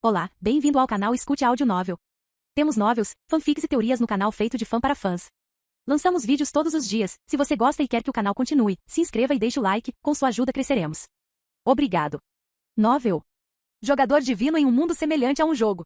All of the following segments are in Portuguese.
Olá, bem-vindo ao canal Escute Áudio Novel. Temos novels, fanfics e teorias no canal feito de fã para fãs. Lançamos vídeos todos os dias. Se você gosta e quer que o canal continue, se inscreva e deixe o like, com sua ajuda cresceremos. Obrigado. Novel. Jogador divino em um mundo semelhante a um jogo.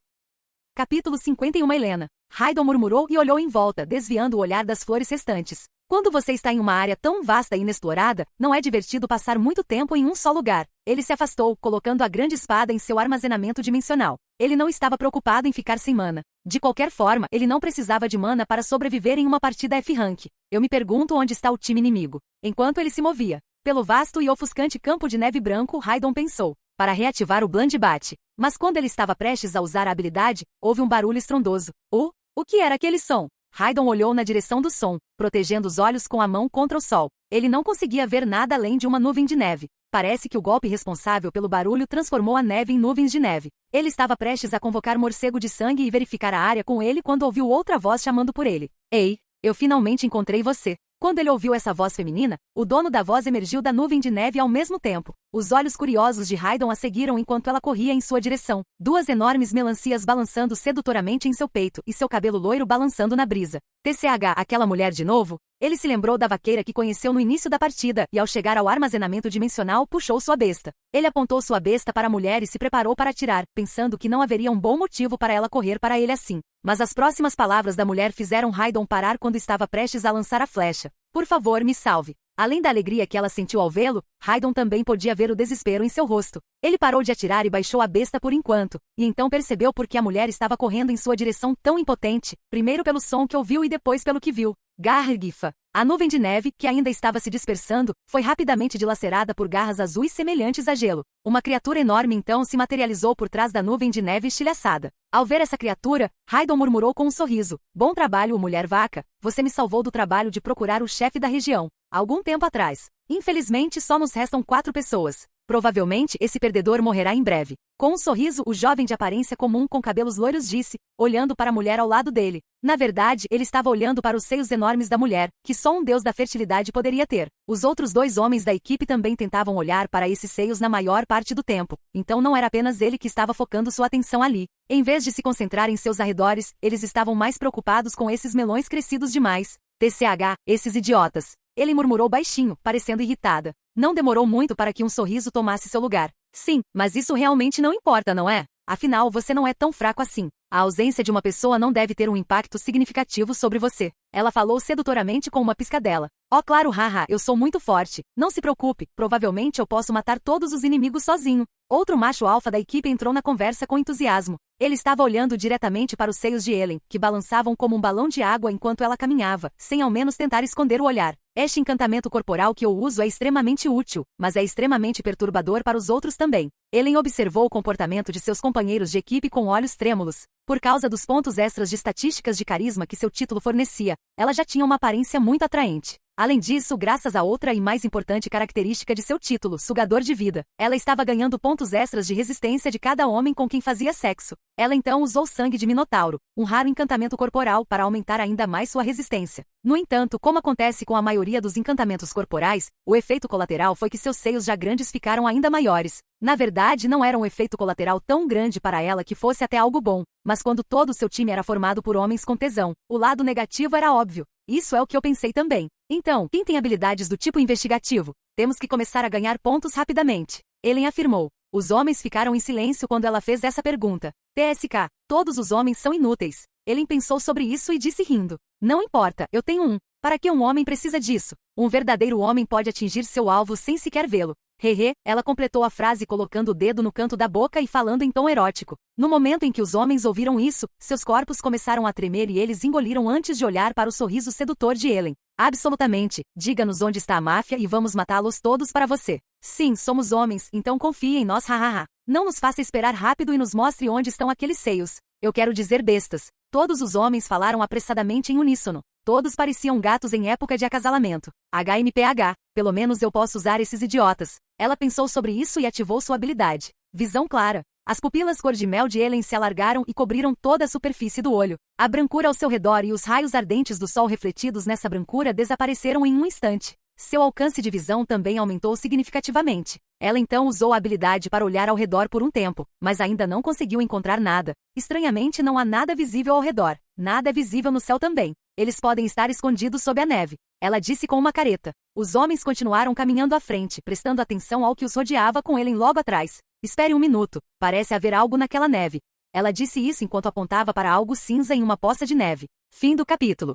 Capítulo 51. Helena. Haydon murmurou e olhou em volta, desviando o olhar das flores restantes. Quando você está em uma área tão vasta e inexplorada, não é divertido passar muito tempo em um só lugar. Ele se afastou, colocando a grande espada em seu armazenamento dimensional. Ele não estava preocupado em ficar sem mana. De qualquer forma, ele não precisava de mana para sobreviver em uma partida F-Rank. Eu me pergunto onde está o time inimigo. Enquanto ele se movia pelo vasto e ofuscante campo de neve branco, Haydon pensou para reativar o Blindbat. Mas quando ele estava prestes a usar a habilidade, houve um barulho estrondoso. O que era aquele som? Haydon olhou na direção do som, protegendo os olhos com a mão contra o sol. Ele não conseguia ver nada além de uma nuvem de neve. Parece que o golpe responsável pelo barulho transformou a neve em nuvens de neve. Ele estava prestes a convocar Morcego de Sangue e verificar a área com ele quando ouviu outra voz chamando por ele. Ei, eu finalmente encontrei você. Quando ele ouviu essa voz feminina, o dono da voz emergiu da nuvem de neve ao mesmo tempo. Os olhos curiosos de Haydon a seguiram enquanto ela corria em sua direção. Duas enormes melancias balançando sedutoramente em seu peito e seu cabelo loiro balançando na brisa. TCH, aquela mulher de novo? Ele se lembrou da vaqueira que conheceu no início da partida e ao chegar ao armazenamento dimensional puxou sua besta. Ele apontou sua besta para a mulher e se preparou para atirar, pensando que não haveria um bom motivo para ela correr para ele assim. Mas as próximas palavras da mulher fizeram Haydon parar quando estava prestes a lançar a flecha. Por favor, me salve. Além da alegria que ela sentiu ao vê-lo, Haydon também podia ver o desespero em seu rosto. Ele parou de atirar e baixou a besta por enquanto, e então percebeu por que a mulher estava correndo em sua direção tão impotente, primeiro pelo som que ouviu e depois pelo que viu. Gargifa. A nuvem de neve, que ainda estava se dispersando, foi rapidamente dilacerada por garras azuis semelhantes a gelo. Uma criatura enorme então se materializou por trás da nuvem de neve estilhaçada. Ao ver essa criatura, Haydon murmurou com um sorriso. Bom trabalho, mulher-vaca. Você me salvou do trabalho de procurar o chefe da região. Algum tempo atrás. Infelizmente, só nos restam 4 pessoas. Provavelmente, esse perdedor morrerá em breve. Com um sorriso, o jovem de aparência comum com cabelos loiros disse, olhando para a mulher ao lado dele. Na verdade, ele estava olhando para os seios enormes da mulher, que só um deus da fertilidade poderia ter. Os outros 2 homens da equipe também tentavam olhar para esses seios na maior parte do tempo. Então não era apenas ele que estava focando sua atenção ali. Em vez de se concentrar em seus arredores, eles estavam mais preocupados com esses melões crescidos demais. TCH, esses idiotas. Ele murmurou baixinho, parecendo irritada. Não demorou muito para que um sorriso tomasse seu lugar. Sim, mas isso realmente não importa, não é? Afinal, você não é tão fraco assim. A ausência de uma pessoa não deve ter um impacto significativo sobre você. Ela falou sedutoramente com uma piscadela. Oh, claro, haha, eu sou muito forte. Não se preocupe, provavelmente eu posso matar todos os inimigos sozinho. Outro macho alfa da equipe entrou na conversa com entusiasmo. Ele estava olhando diretamente para os seios de Helen, que balançavam como um balão de água enquanto ela caminhava, sem ao menos tentar esconder o olhar. Este encantamento corporal que eu uso é extremamente útil, mas é extremamente perturbador para os outros também. Helen observou o comportamento de seus companheiros de equipe com olhos trêmulos. Por causa dos pontos extras de estatísticas de carisma que seu título fornecia, ela já tinha uma aparência muito atraente. Além disso, graças a outra e mais importante característica de seu título, sugador de vida, ela estava ganhando pontos extras de resistência de cada homem com quem fazia sexo. Ela então usou sangue de Minotauro, um raro encantamento corporal para aumentar ainda mais sua resistência. No entanto, como acontece com a maioria dos encantamentos corporais, o efeito colateral foi que seus seios já grandes ficaram ainda maiores. Na verdade, não era um efeito colateral tão grande para ela que fosse até algo bom, mas quando todo o seu time era formado por homens com tesão, o lado negativo era óbvio. Isso é o que eu pensei também. Então, quem tem habilidades do tipo investigativo? Temos que começar a ganhar pontos rapidamente. Helen afirmou. Os homens ficaram em silêncio quando ela fez essa pergunta. TSK, todos os homens são inúteis. Helen pensou sobre isso e disse rindo. Não importa, eu tenho um. Para que um homem precisa disso? Um verdadeiro homem pode atingir seu alvo sem sequer vê-lo. Hehe, ela completou a frase colocando o dedo no canto da boca e falando em tom erótico. No momento em que os homens ouviram isso, seus corpos começaram a tremer e eles engoliram antes de olhar para o sorriso sedutor de Helen. Absolutamente. Diga-nos onde está a máfia e vamos matá-los todos para você. Sim, somos homens, então confie em nós, hahaha. Não nos faça esperar rápido e nos mostre onde estão aqueles seios. Eu quero dizer bestas. Todos os homens falaram apressadamente em uníssono. Todos pareciam gatos em época de acasalamento. HMPH. Pelo menos eu posso usar esses idiotas. Ela pensou sobre isso e ativou sua habilidade. Visão clara. As pupilas cor de mel de Helen se alargaram e cobriram toda a superfície do olho. A brancura ao seu redor e os raios ardentes do sol refletidos nessa brancura desapareceram em um instante. Seu alcance de visão também aumentou significativamente. Ela então usou a habilidade para olhar ao redor por um tempo, mas ainda não conseguiu encontrar nada. Estranhamente não há nada visível ao redor. Nada é visível no céu também. Eles podem estar escondidos sob a neve. Ela disse com uma careta. Os homens continuaram caminhando à frente, prestando atenção ao que os rodeava com ele logo atrás. Espere um minuto. Parece haver algo naquela neve. Ela disse isso enquanto apontava para algo cinza em uma poça de neve. Fim do capítulo.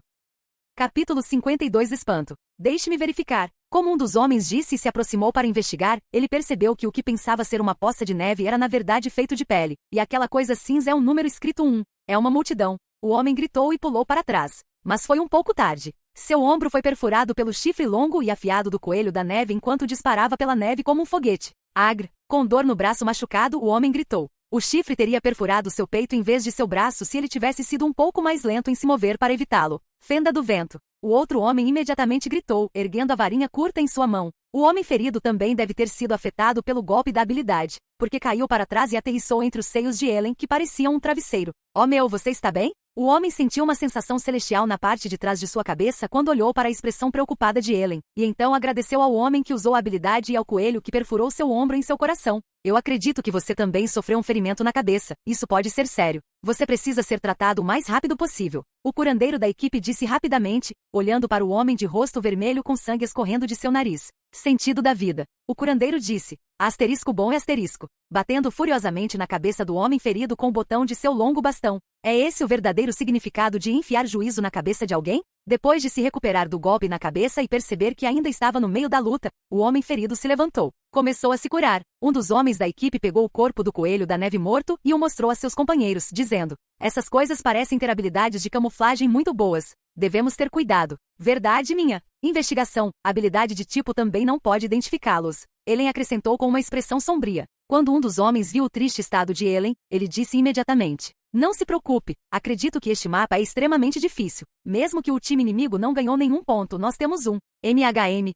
Capítulo 52 Espanto. Deixe-me verificar. Como um dos homens disse e se aproximou para investigar, ele percebeu que o que pensava ser uma poça de neve era na verdade feito de pele, e aquela coisa cinza é um número escrito 1. É uma multidão. O homem gritou e pulou para trás. Mas foi um pouco tarde. Seu ombro foi perfurado pelo chifre longo e afiado do coelho da neve enquanto disparava pela neve como um foguete. Agr. Com dor no braço machucado, o homem gritou. O chifre teria perfurado seu peito em vez de seu braço se ele tivesse sido um pouco mais lento em se mover para evitá-lo. Fenda do vento. O outro homem imediatamente gritou, erguendo a varinha curta em sua mão. O homem ferido também deve ter sido afetado pelo golpe da habilidade, porque caiu para trás e aterrissou entre os seios de Ellen, que pareciam um travesseiro. Oh meu, você está bem? O homem sentiu uma sensação celestial na parte de trás de sua cabeça quando olhou para a expressão preocupada de Ellen, e então agradeceu ao homem que usou a habilidade e ao coelho que perfurou seu ombro em seu coração. Eu acredito que você também sofreu um ferimento na cabeça. Isso pode ser sério. Você precisa ser tratado o mais rápido possível. O curandeiro da equipe disse rapidamente, olhando para o homem de rosto vermelho com sangue escorrendo de seu nariz. Sentido da vida. O curandeiro disse. Asterisco bom é asterisco. Batendo furiosamente na cabeça do homem ferido com o botão de seu longo bastão. É esse o verdadeiro significado de enfiar juízo na cabeça de alguém? Depois de se recuperar do golpe na cabeça e perceber que ainda estava no meio da luta, o homem ferido se levantou. Começou a se curar. Um dos homens da equipe pegou o corpo do coelho da neve morto e o mostrou a seus companheiros, dizendo: essas coisas parecem ter habilidades de camuflagem muito boas. Devemos ter cuidado. Verdade minha. Investigação. Habilidade de tipo também não pode identificá-los. Ellen acrescentou com uma expressão sombria. Quando um dos homens viu o triste estado de Ellen, ele disse imediatamente: não se preocupe, acredito que este mapa é extremamente difícil. Mesmo que o time inimigo não ganhou nenhum ponto, nós temos um.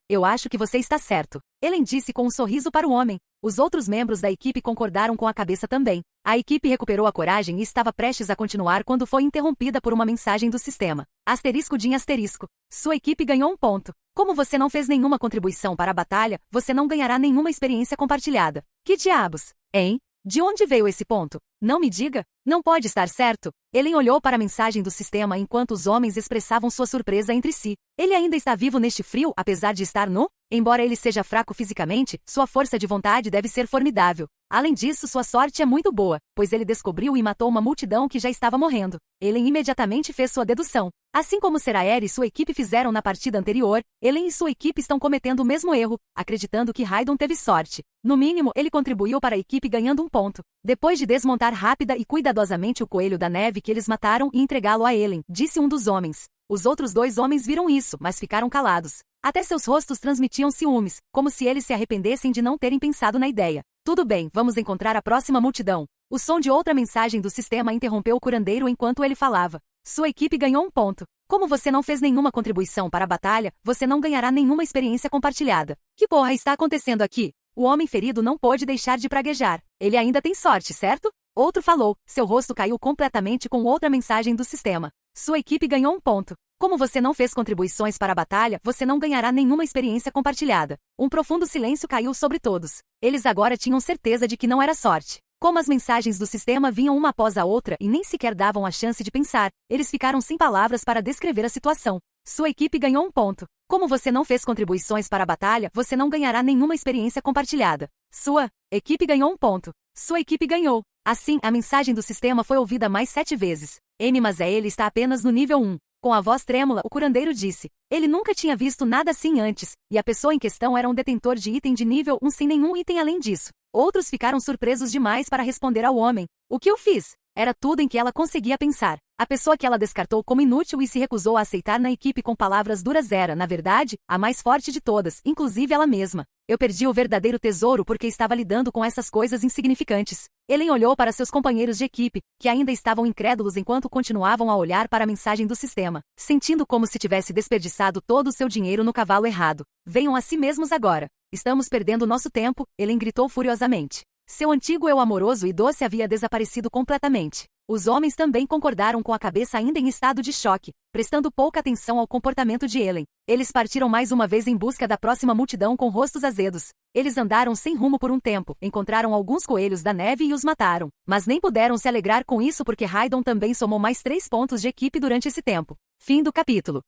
Eu acho que você está certo. Ellen disse com um sorriso para o homem. Os outros membros da equipe concordaram com a cabeça também. A equipe recuperou a coragem e estava prestes a continuar quando foi interrompida por uma mensagem do sistema. Asterisco Din asterisco. Sua equipe ganhou um ponto. Como você não fez nenhuma contribuição para a batalha, você não ganhará nenhuma experiência compartilhada. Que diabos? Hein? De onde veio esse ponto? Não me diga. Não pode estar certo. Ellen olhou para a mensagem do sistema enquanto os homens expressavam sua surpresa entre si. Ele ainda está vivo neste frio, apesar de estar nu? Embora ele seja fraco fisicamente, sua força de vontade deve ser formidável. Além disso, sua sorte é muito boa, pois ele descobriu e matou uma multidão que já estava morrendo. Ellen imediatamente fez sua dedução. Assim como Seraer e sua equipe fizeram na partida anterior, Ellen e sua equipe estão cometendo o mesmo erro, acreditando que Raidon teve sorte. No mínimo, ele contribuiu para a equipe ganhando um ponto. Depois de desmontar rápida e cuidadosamente o coelho da neve que eles mataram e entregá-lo a Ellen, disse um dos homens. Os outros dois homens viram isso, mas ficaram calados. Até seus rostos transmitiam ciúmes, como se eles se arrependessem de não terem pensado na ideia. Tudo bem, vamos encontrar a próxima multidão. O som de outra mensagem do sistema interrompeu o curandeiro enquanto ele falava. Sua equipe ganhou um ponto. Como você não fez nenhuma contribuição para a batalha, você não ganhará nenhuma experiência compartilhada. Que porra está acontecendo aqui? O homem ferido não pôde deixar de praguejar. Ele ainda tem sorte, certo? Outro falou. Seu rosto caiu completamente com outra mensagem do sistema. Sua equipe ganhou um ponto. Como você não fez contribuições para a batalha, você não ganhará nenhuma experiência compartilhada. Um profundo silêncio caiu sobre todos. Eles agora tinham certeza de que não era sorte. Como as mensagens do sistema vinham uma após a outra e nem sequer davam a chance de pensar, eles ficaram sem palavras para descrever a situação. Sua equipe ganhou um ponto. Como você não fez contribuições para a batalha, você não ganhará nenhuma experiência compartilhada. Sua equipe ganhou um ponto. Sua equipe ganhou. Assim, a mensagem do sistema foi ouvida mais 7 vezes. Mas ele está apenas no nível 1. Com a voz trêmula, o curandeiro disse. Ele nunca tinha visto nada assim antes, e a pessoa em questão era um detentor de item de nível 1 sem nenhum item além disso. Outros ficaram surpresos demais para responder ao homem. O que eu fiz? Era tudo em que ela conseguia pensar. A pessoa que ela descartou como inútil e se recusou a aceitar na equipe com palavras duras era, na verdade, a mais forte de todas, inclusive ela mesma. Eu perdi o verdadeiro tesouro porque estava lidando com essas coisas insignificantes. Ellen olhou para seus companheiros de equipe, que ainda estavam incrédulos enquanto continuavam a olhar para a mensagem do sistema, sentindo como se tivesse desperdiçado todo o seu dinheiro no cavalo errado. Venham a si mesmos agora. Estamos perdendo nosso tempo, Ellen gritou furiosamente. Seu antigo eu amoroso e doce havia desaparecido completamente. Os homens também concordaram com a cabeça ainda em estado de choque, prestando pouca atenção ao comportamento de Ellen. Eles partiram mais uma vez em busca da próxima multidão com rostos azedos. Eles andaram sem rumo por um tempo, encontraram alguns coelhos da neve e os mataram. Mas nem puderam se alegrar com isso porque Raidon também somou mais 3 pontos de equipe durante esse tempo. Fim do capítulo.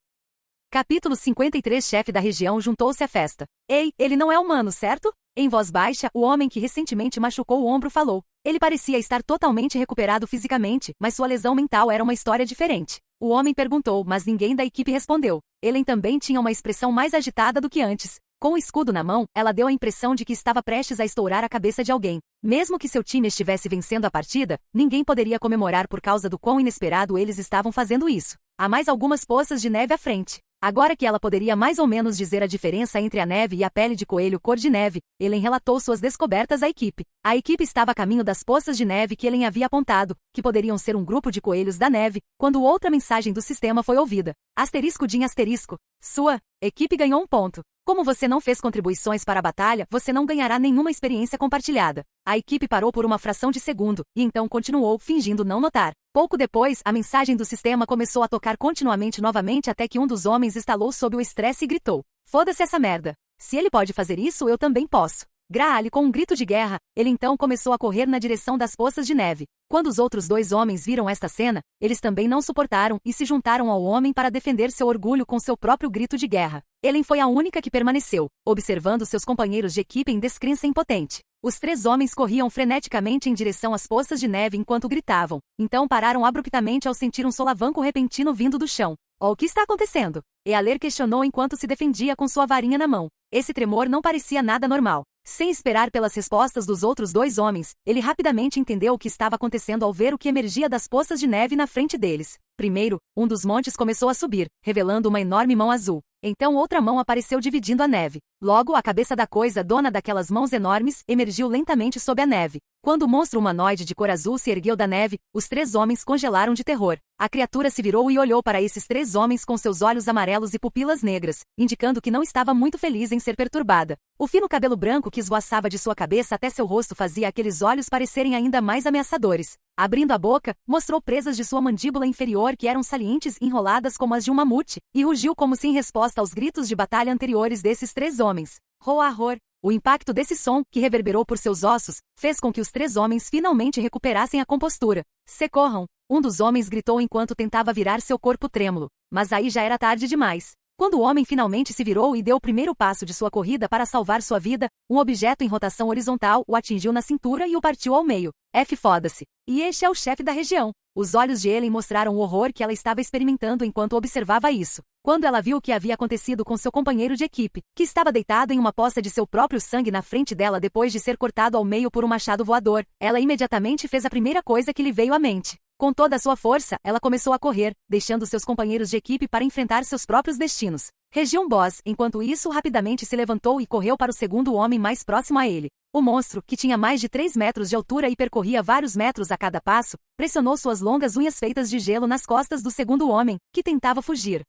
Capítulo 53. Chefe da região juntou-se à festa. Ei, ele não é humano, certo? Em voz baixa, o homem que recentemente machucou o ombro falou. Ele parecia estar totalmente recuperado fisicamente, mas sua lesão mental era uma história diferente. O homem perguntou, mas ninguém da equipe respondeu. Ellen também tinha uma expressão mais agitada do que antes. Com o escudo na mão, ela deu a impressão de que estava prestes a estourar a cabeça de alguém. Mesmo que seu time estivesse vencendo a partida, ninguém poderia comemorar por causa do quão inesperado eles estavam fazendo isso. Há mais algumas poças de neve à frente. Agora que ela poderia mais ou menos dizer a diferença entre a neve e a pele de coelho cor de neve, Ellen relatou suas descobertas à equipe. A equipe estava a caminho das poças de neve que Ellen havia apontado, que poderiam ser um grupo de coelhos da neve, quando outra mensagem do sistema foi ouvida. Asterisco din asterisco. Sua equipe ganhou um ponto. Como você não fez contribuições para a batalha, você não ganhará nenhuma experiência compartilhada. A equipe parou por uma fração de segundo, e então continuou, fingindo não notar. Pouco depois, a mensagem do sistema começou a tocar continuamente novamente até que um dos homens estalou sob o estresse e gritou. Foda-se essa merda. Se ele pode fazer isso, eu também posso. Graale com um grito de guerra, ele então começou a correr na direção das poças de neve. Quando os outros 2 homens viram esta cena, eles também não suportaram e se juntaram ao homem para defender seu orgulho com seu próprio grito de guerra. Ellen foi a única que permaneceu, observando seus companheiros de equipe em descrença impotente. Os 3 homens corriam freneticamente em direção às poças de neve enquanto gritavam. Então pararam abruptamente ao sentir um solavanco repentino vindo do chão. Oh, o que está acontecendo? Ealer questionou enquanto se defendia com sua varinha na mão. Esse tremor não parecia nada normal. Sem esperar pelas respostas dos outros 2 homens, ele rapidamente entendeu o que estava acontecendo ao ver o que emergia das poças de neve na frente deles. Primeiro, um dos montes começou a subir, revelando uma enorme mão azul. Então outra mão apareceu dividindo a neve. Logo, a cabeça da coisa dona daquelas mãos enormes emergiu lentamente sob a neve. Quando o monstro humanoide de cor azul se ergueu da neve, os 3 homens congelaram de terror. A criatura se virou e olhou para esses 3 homens com seus olhos amarelos e pupilas negras, indicando que não estava muito feliz em ser perturbada. O fino cabelo branco que esvoaçava de sua cabeça até seu rosto fazia aqueles olhos parecerem ainda mais ameaçadores. Abrindo a boca, mostrou presas de sua mandíbula inferior que eram salientes e enroladas como as de um mamute, e rugiu como se em resposta aos gritos de batalha anteriores desses 3 homens. Roar! O impacto desse som, que reverberou por seus ossos, fez com que os 3 homens finalmente recuperassem a compostura. Socorram! Um dos homens gritou enquanto tentava virar seu corpo trêmulo. Mas aí já era tarde demais. Quando o homem finalmente se virou e deu o primeiro passo de sua corrida para salvar sua vida, um objeto em rotação horizontal o atingiu na cintura e o partiu ao meio. Foda-se. E este é o chefe da região. Os olhos de Ellen mostraram o horror que ela estava experimentando enquanto observava isso. Quando ela viu o que havia acontecido com seu companheiro de equipe, que estava deitado em uma poça de seu próprio sangue na frente dela depois de ser cortado ao meio por um machado voador, ela imediatamente fez a primeira coisa que lhe veio à mente. Com toda a sua força, ela começou a correr, deixando seus companheiros de equipe para enfrentar seus próprios destinos. Região Boss, enquanto isso, rapidamente se levantou e correu para o segundo homem mais próximo a ele. O monstro, que tinha mais de 3 metros de altura e percorria vários metros a cada passo, pressionou suas longas unhas feitas de gelo nas costas do segundo homem, que tentava fugir.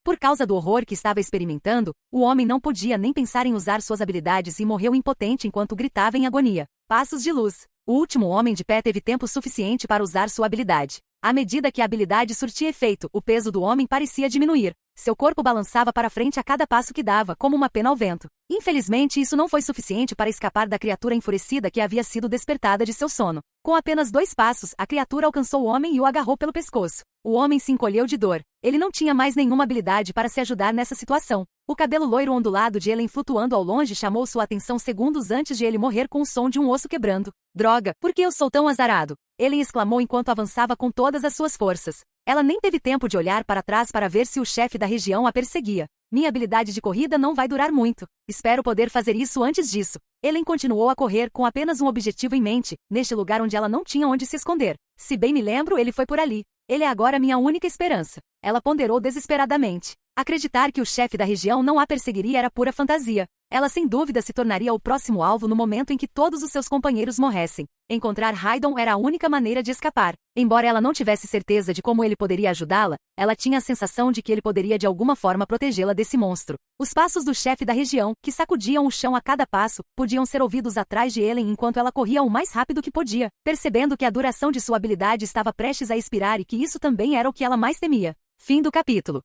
Por causa do horror que estava experimentando, o homem não podia nem pensar em usar suas habilidades e morreu impotente enquanto gritava em agonia. Passos de luz. O último homem de pé teve tempo suficiente para usar sua habilidade. À medida que a habilidade surtia efeito, o peso do homem parecia diminuir. Seu corpo balançava para frente a cada passo que dava, como uma pena ao vento. Infelizmente, isso não foi suficiente para escapar da criatura enfurecida que havia sido despertada de seu sono. Com apenas 2 passos, a criatura alcançou o homem e o agarrou pelo pescoço. O homem se encolheu de dor. Ele não tinha mais nenhuma habilidade para se ajudar nessa situação. O cabelo loiro ondulado de Ellen flutuando ao longe chamou sua atenção segundos antes de ele morrer com o som de um osso quebrando. Droga, por que eu sou tão azarado? Ellen exclamou enquanto avançava com todas as suas forças. Ela nem teve tempo de olhar para trás para ver se o chefe da região a perseguia. Minha habilidade de corrida não vai durar muito. Espero poder fazer isso antes disso. Ellen continuou a correr com apenas um objetivo em mente, neste lugar onde ela não tinha onde se esconder. Se bem me lembro, ele foi por ali. Ele é agora minha única esperança. Ela ponderou desesperadamente. Acreditar que o chefe da região não a perseguiria era pura fantasia. Ela sem dúvida se tornaria o próximo alvo no momento em que todos os seus companheiros morressem. Encontrar Raidon era a única maneira de escapar. Embora ela não tivesse certeza de como ele poderia ajudá-la, ela tinha a sensação de que ele poderia de alguma forma protegê-la desse monstro. Os passos do chefe da região, que sacudiam o chão a cada passo, podiam ser ouvidos atrás de Ellen enquanto ela corria o mais rápido que podia, percebendo que a duração de sua habilidade estava prestes a expirar e que isso também era o que ela mais temia. Fim do capítulo.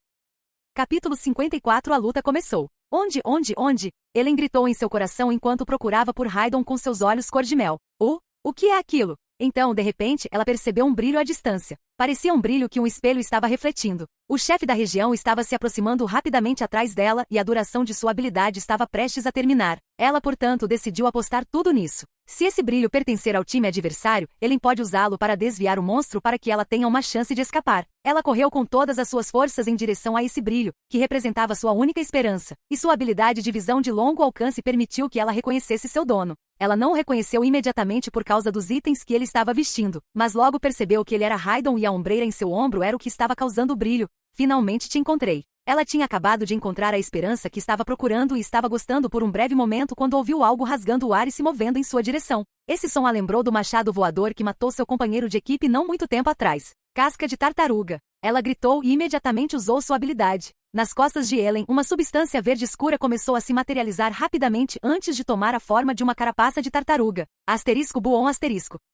Capítulo 54. A luta começou. Onde? Ellen gritou em seu coração enquanto procurava por Raidon com seus olhos cor de mel. O que é aquilo? Então, de repente, ela percebeu um brilho à distância. Parecia um brilho que um espelho estava refletindo. O chefe da região estava se aproximando rapidamente atrás dela e a duração de sua habilidade estava prestes a terminar. Ela, portanto, decidiu apostar tudo nisso. Se esse brilho pertencer ao time adversário, Ellen pode usá-lo para desviar o monstro para que ela tenha uma chance de escapar. Ela correu com todas as suas forças em direção a esse brilho, que representava sua única esperança, e sua habilidade de visão de longo alcance permitiu que ela reconhecesse seu dono. Ela não o reconheceu imediatamente por causa dos itens que ele estava vestindo, mas logo percebeu que ele era Raidon e a ombreira em seu ombro era o que estava causando o brilho. Finalmente te encontrei. Ela tinha acabado de encontrar a esperança que estava procurando e estava gostando por um breve momento quando ouviu algo rasgando o ar e se movendo em sua direção. Esse som a lembrou do machado voador que matou seu companheiro de equipe não muito tempo atrás. Casca de tartaruga. Ela gritou e imediatamente usou sua habilidade. Nas costas de Ellen, uma substância verde escura começou a se materializar rapidamente antes de tomar a forma de uma carapaça de tartaruga. *Buon*.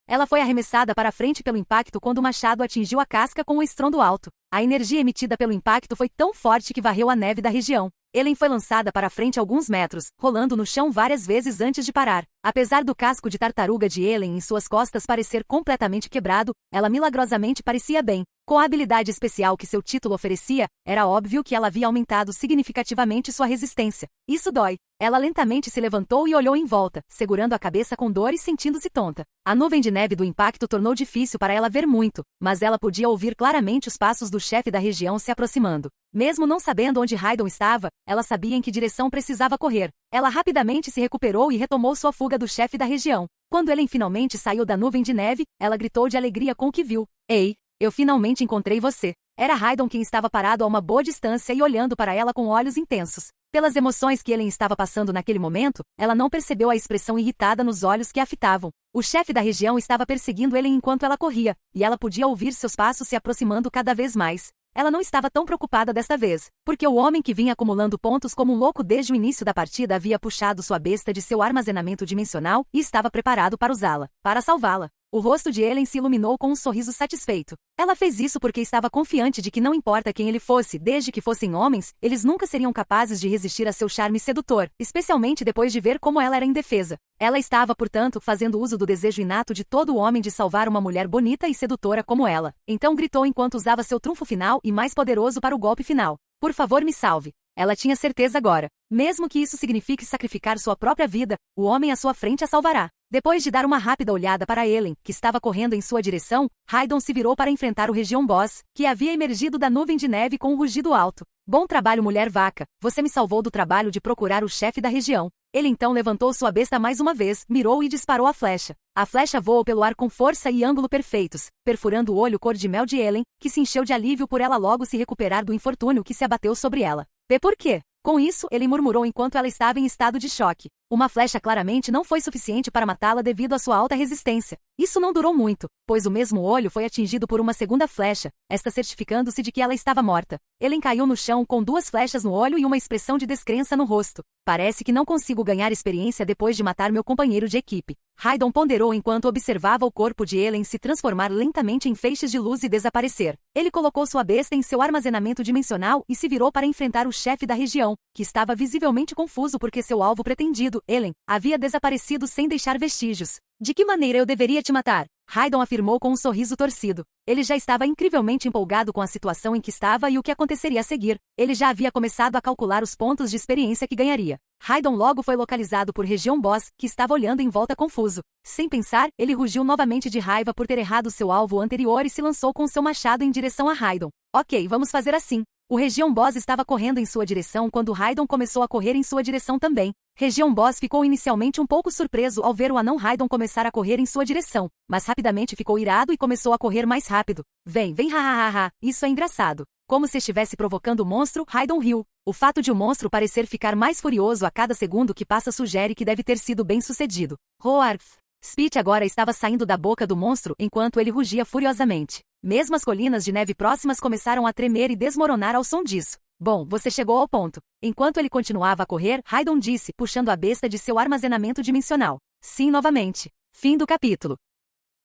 Ela foi arremessada para frente pelo impacto quando o machado atingiu a casca com um estrondo alto. A energia emitida pelo impacto foi tão forte que varreu a neve da região. Ellen foi lançada para frente alguns metros, rolando no chão várias vezes antes de parar. Apesar do casco de tartaruga de Ellen em suas costas parecer completamente quebrado, ela milagrosamente parecia bem. Com a habilidade especial que seu título oferecia, era óbvio que ela havia aumentado significativamente sua resistência. Isso dói. Ela lentamente se levantou e olhou em volta, segurando a cabeça com dor e sentindo-se tonta. A nuvem de neve do impacto tornou difícil para ela ver muito, mas ela podia ouvir claramente os passos do chefe da região se aproximando. Mesmo não sabendo onde Raidon estava, ela sabia em que direção precisava correr. Ela rapidamente se recuperou e retomou sua fuga do chefe da região. Quando Ellen finalmente saiu da nuvem de neve, ela gritou de alegria com o que viu. Ei, eu finalmente encontrei você. Era Raidon quem estava parado a uma boa distância e olhando para ela com olhos intensos. Pelas emoções que Ellen estava passando naquele momento, ela não percebeu a expressão irritada nos olhos que a fitavam. O chefe da região estava perseguindo Ellen enquanto ela corria, e ela podia ouvir seus passos se aproximando cada vez mais. Ela não estava tão preocupada desta vez, porque o homem que vinha acumulando pontos como um louco desde o início da partida havia puxado sua besta de seu armazenamento dimensional e estava preparado para usá-la, para salvá-la. O rosto de Ellen se iluminou com um sorriso satisfeito. Ela fez isso porque estava confiante de que não importa quem ele fosse, desde que fossem homens, eles nunca seriam capazes de resistir a seu charme sedutor, especialmente depois de ver como ela era indefesa. Ela estava, portanto, fazendo uso do desejo inato de todo homem de salvar uma mulher bonita e sedutora como ela. Então gritou enquanto usava seu trunfo final e mais poderoso para o golpe final. Por favor, me salve. Ela tinha certeza agora. Mesmo que isso signifique sacrificar sua própria vida, o homem à sua frente a salvará. Depois de dar uma rápida olhada para Ellen, que estava correndo em sua direção, Raidon se virou para enfrentar o Região Boss, que havia emergido da nuvem de neve com um rugido alto. Bom trabalho, mulher vaca. Você me salvou do trabalho de procurar o chefe da região. Ele então levantou sua besta mais uma vez, mirou e disparou a flecha. A flecha voou pelo ar com força e ângulo perfeitos, perfurando o olho cor de mel de Ellen, que se encheu de alívio por ela logo se recuperar do infortúnio que se abateu sobre ela. Por quê? Com isso, ele murmurou enquanto ela estava em estado de choque. Uma flecha claramente não foi suficiente para matá-la devido à sua alta resistência. Isso não durou muito, pois o mesmo olho foi atingido por uma segunda flecha, esta certificando-se de que ela estava morta. Ellen caiu no chão com 2 flechas no olho e uma expressão de descrença no rosto. Parece que não consigo ganhar experiência depois de matar meu companheiro de equipe. Raidon ponderou enquanto observava o corpo de Ellen se transformar lentamente em feixes de luz e desaparecer. Ele colocou sua besta em seu armazenamento dimensional e se virou para enfrentar o chefe da região, que estava visivelmente confuso porque seu alvo pretendido, Ellen, havia desaparecido sem deixar vestígios. De que maneira eu deveria te matar? Raidon afirmou com um sorriso torcido. Ele já estava incrivelmente empolgado com a situação em que estava e o que aconteceria a seguir. Ele já havia começado a calcular os pontos de experiência que ganharia. Raidon logo foi localizado por Região Boss, que estava olhando em volta confuso. Sem pensar, ele rugiu novamente de raiva por ter errado seu alvo anterior e se lançou com seu machado em direção a Raidon. Ok, vamos fazer assim. O Região Boss estava correndo em sua direção quando Raidon começou a correr em sua direção também. Região Boss ficou inicialmente um pouco surpreso ao ver o anão Raidon começar a correr em sua direção, mas rapidamente ficou irado e começou a correr mais rápido. Vem, hahaha, isso é engraçado. como se estivesse provocando o monstro, Raidon riu. O fato de o monstro parecer ficar mais furioso a cada segundo que passa sugere que deve ter sido bem sucedido. Roar! Spit agora estava saindo da boca do monstro enquanto ele rugia furiosamente. Mesmo as colinas de neve próximas começaram a tremer e desmoronar ao som disso. Bom, você chegou ao ponto. Enquanto ele continuava a correr, Raidon disse, puxando a besta de seu armazenamento dimensional. Sim, novamente. Fim do capítulo.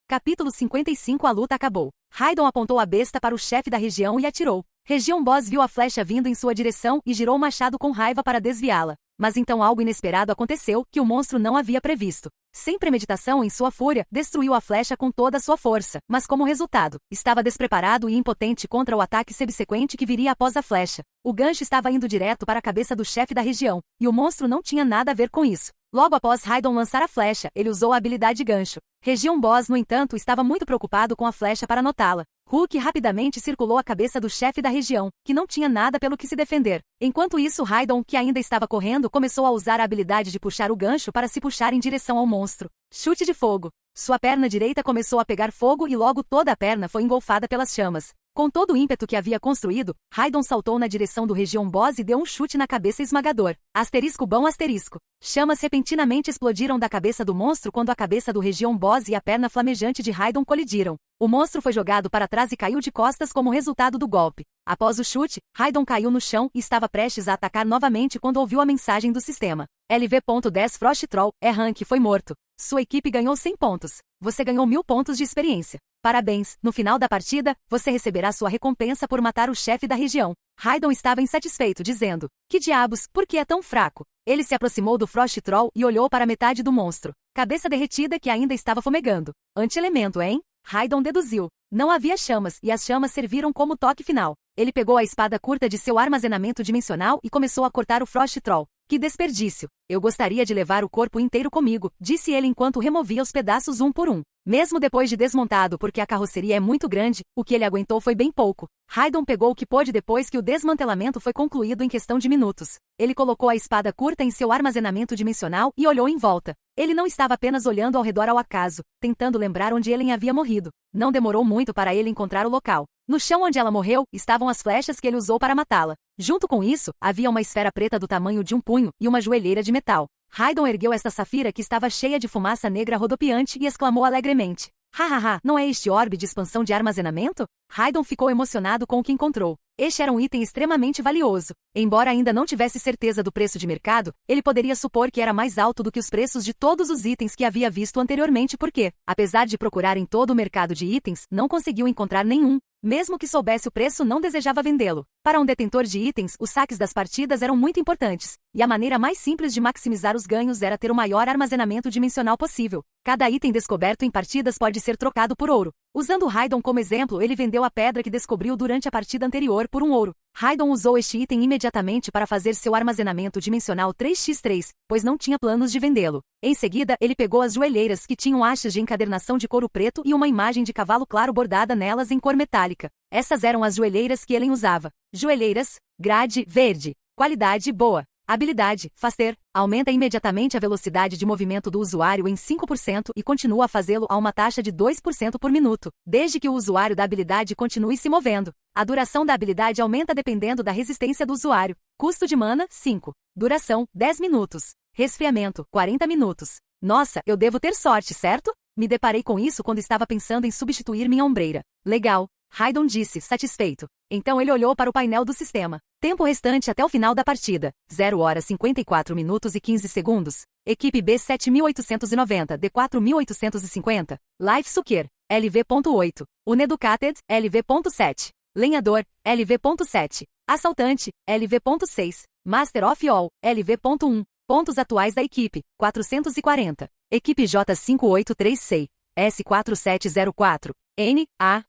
Capítulo 55. A luta acabou. Raidon apontou a besta para o chefe da região e atirou. Região Boss viu a flecha vindo em sua direção e girou o machado com raiva para desviá-la. Mas então algo inesperado aconteceu que o monstro não havia previsto. Sem premeditação em sua fúria, destruiu a flecha com toda a sua força, mas como resultado, estava despreparado e impotente contra o ataque subsequente que viria após a flecha. O gancho estava indo direto para a cabeça do chefe da região, e o monstro não tinha nada a ver com isso. Logo após Raidon lançar a flecha, ele usou a habilidade gancho. Região Boss, no entanto, estava muito preocupado com a flecha para notá-la. Hulk rapidamente circulou a cabeça do chefe da região, que não tinha nada pelo que se defender. Enquanto isso, Raidon, que ainda estava correndo, começou a usar a habilidade de puxar o gancho para se puxar em direção ao monstro. Chute de fogo. Sua perna direita começou a pegar fogo e logo toda a perna foi engolfada pelas chamas. Com todo o ímpeto que havia construído, Raidon saltou na direção do Região Boss e deu um chute na cabeça esmagador. Asterisco bom asterisco. Chamas repentinamente explodiram da cabeça do monstro quando a cabeça do Região Boss e a perna flamejante de Raidon colidiram. O monstro foi jogado para trás e caiu de costas como resultado do golpe. Após o chute, Raidon caiu no chão e estava prestes a atacar novamente quando ouviu a mensagem do sistema. LV.10 Frost Troll, rank foi morto. Sua equipe ganhou 100 pontos. Você ganhou 1000 pontos de experiência. Parabéns, no final da partida, você receberá sua recompensa por matar o chefe da região. Raidon estava insatisfeito, dizendo, que diabos, por que é tão fraco? Ele se aproximou do Frost Troll e olhou para a metade do monstro. Cabeça derretida que ainda estava fumegando. Anti-elemento, hein? Raidon deduziu. Não havia chamas, e as chamas serviram como toque final. Ele pegou a espada curta de seu armazenamento dimensional e começou a cortar o Frost Troll. Que desperdício! Eu gostaria de levar o corpo inteiro comigo, disse ele enquanto removia os pedaços um por um. Mesmo depois de desmontado porque a carroceria é muito grande, o que ele aguentou foi bem pouco. Raidon pegou o que pôde depois que o desmantelamento foi concluído em questão de minutos. Ele colocou a espada curta em seu armazenamento dimensional e olhou em volta. Ele não estava apenas olhando ao redor ao acaso, tentando lembrar onde Ellen havia morrido. Não demorou muito para ele encontrar o local. No chão onde ela morreu, estavam as flechas que ele usou para matá-la. Junto com isso, havia uma esfera preta do tamanho de um punho e uma joelheira de metal. Raidon ergueu esta safira que estava cheia de fumaça negra rodopiante e exclamou alegremente. Hahaha, não é este orbe de expansão de armazenamento? Raidon ficou emocionado com o que encontrou. Este era um item extremamente valioso. Embora ainda não tivesse certeza do preço de mercado, ele poderia supor que era mais alto do que os preços de todos os itens que havia visto anteriormente porque, apesar de procurar em todo o mercado de itens, não conseguiu encontrar nenhum. Mesmo que soubesse o preço, não desejava vendê-lo. Para um detentor de itens, os saques das partidas eram muito importantes, e a maneira mais simples de maximizar os ganhos era ter o maior armazenamento dimensional possível. Cada item descoberto em partidas pode ser trocado por ouro. Usando Raidon como exemplo, ele vendeu a pedra que descobriu durante a partida anterior por um ouro. Raidon usou este item imediatamente para fazer seu armazenamento dimensional 3x3, pois não tinha planos de vendê-lo. Em seguida, ele pegou as joelheiras que tinham hastes de encadernação de couro preto e uma imagem de cavalo claro bordada nelas em cor metálica. Essas eram as joelheiras que Ellen usava. Joelheiras, grade, verde. Qualidade boa. Habilidade, Faster, aumenta imediatamente a velocidade de movimento do usuário em 5% e continua a fazê-lo a uma taxa de 2% por minuto, desde que o usuário da habilidade continue se movendo. A duração da habilidade aumenta dependendo da resistência do usuário. Custo de mana, 5. Duração, 10 minutos. Resfriamento, 40 minutos. Nossa, eu devo ter sorte, certo? Me deparei com isso quando estava pensando em substituir minha ombreira. Legal. Raidon disse, satisfeito. Então ele olhou para o painel do sistema. Tempo restante até o final da partida. 0 horas 54 minutos e 15 segundos. Equipe B 7.890, D 4.850. Life Sucker, LV.8. Uneducated, LV.7. Lenhador, LV.7. Assaltante, LV.6. Master of All, LV.1. Pontos atuais da equipe, 440. Equipe J5836, S4704. N.A.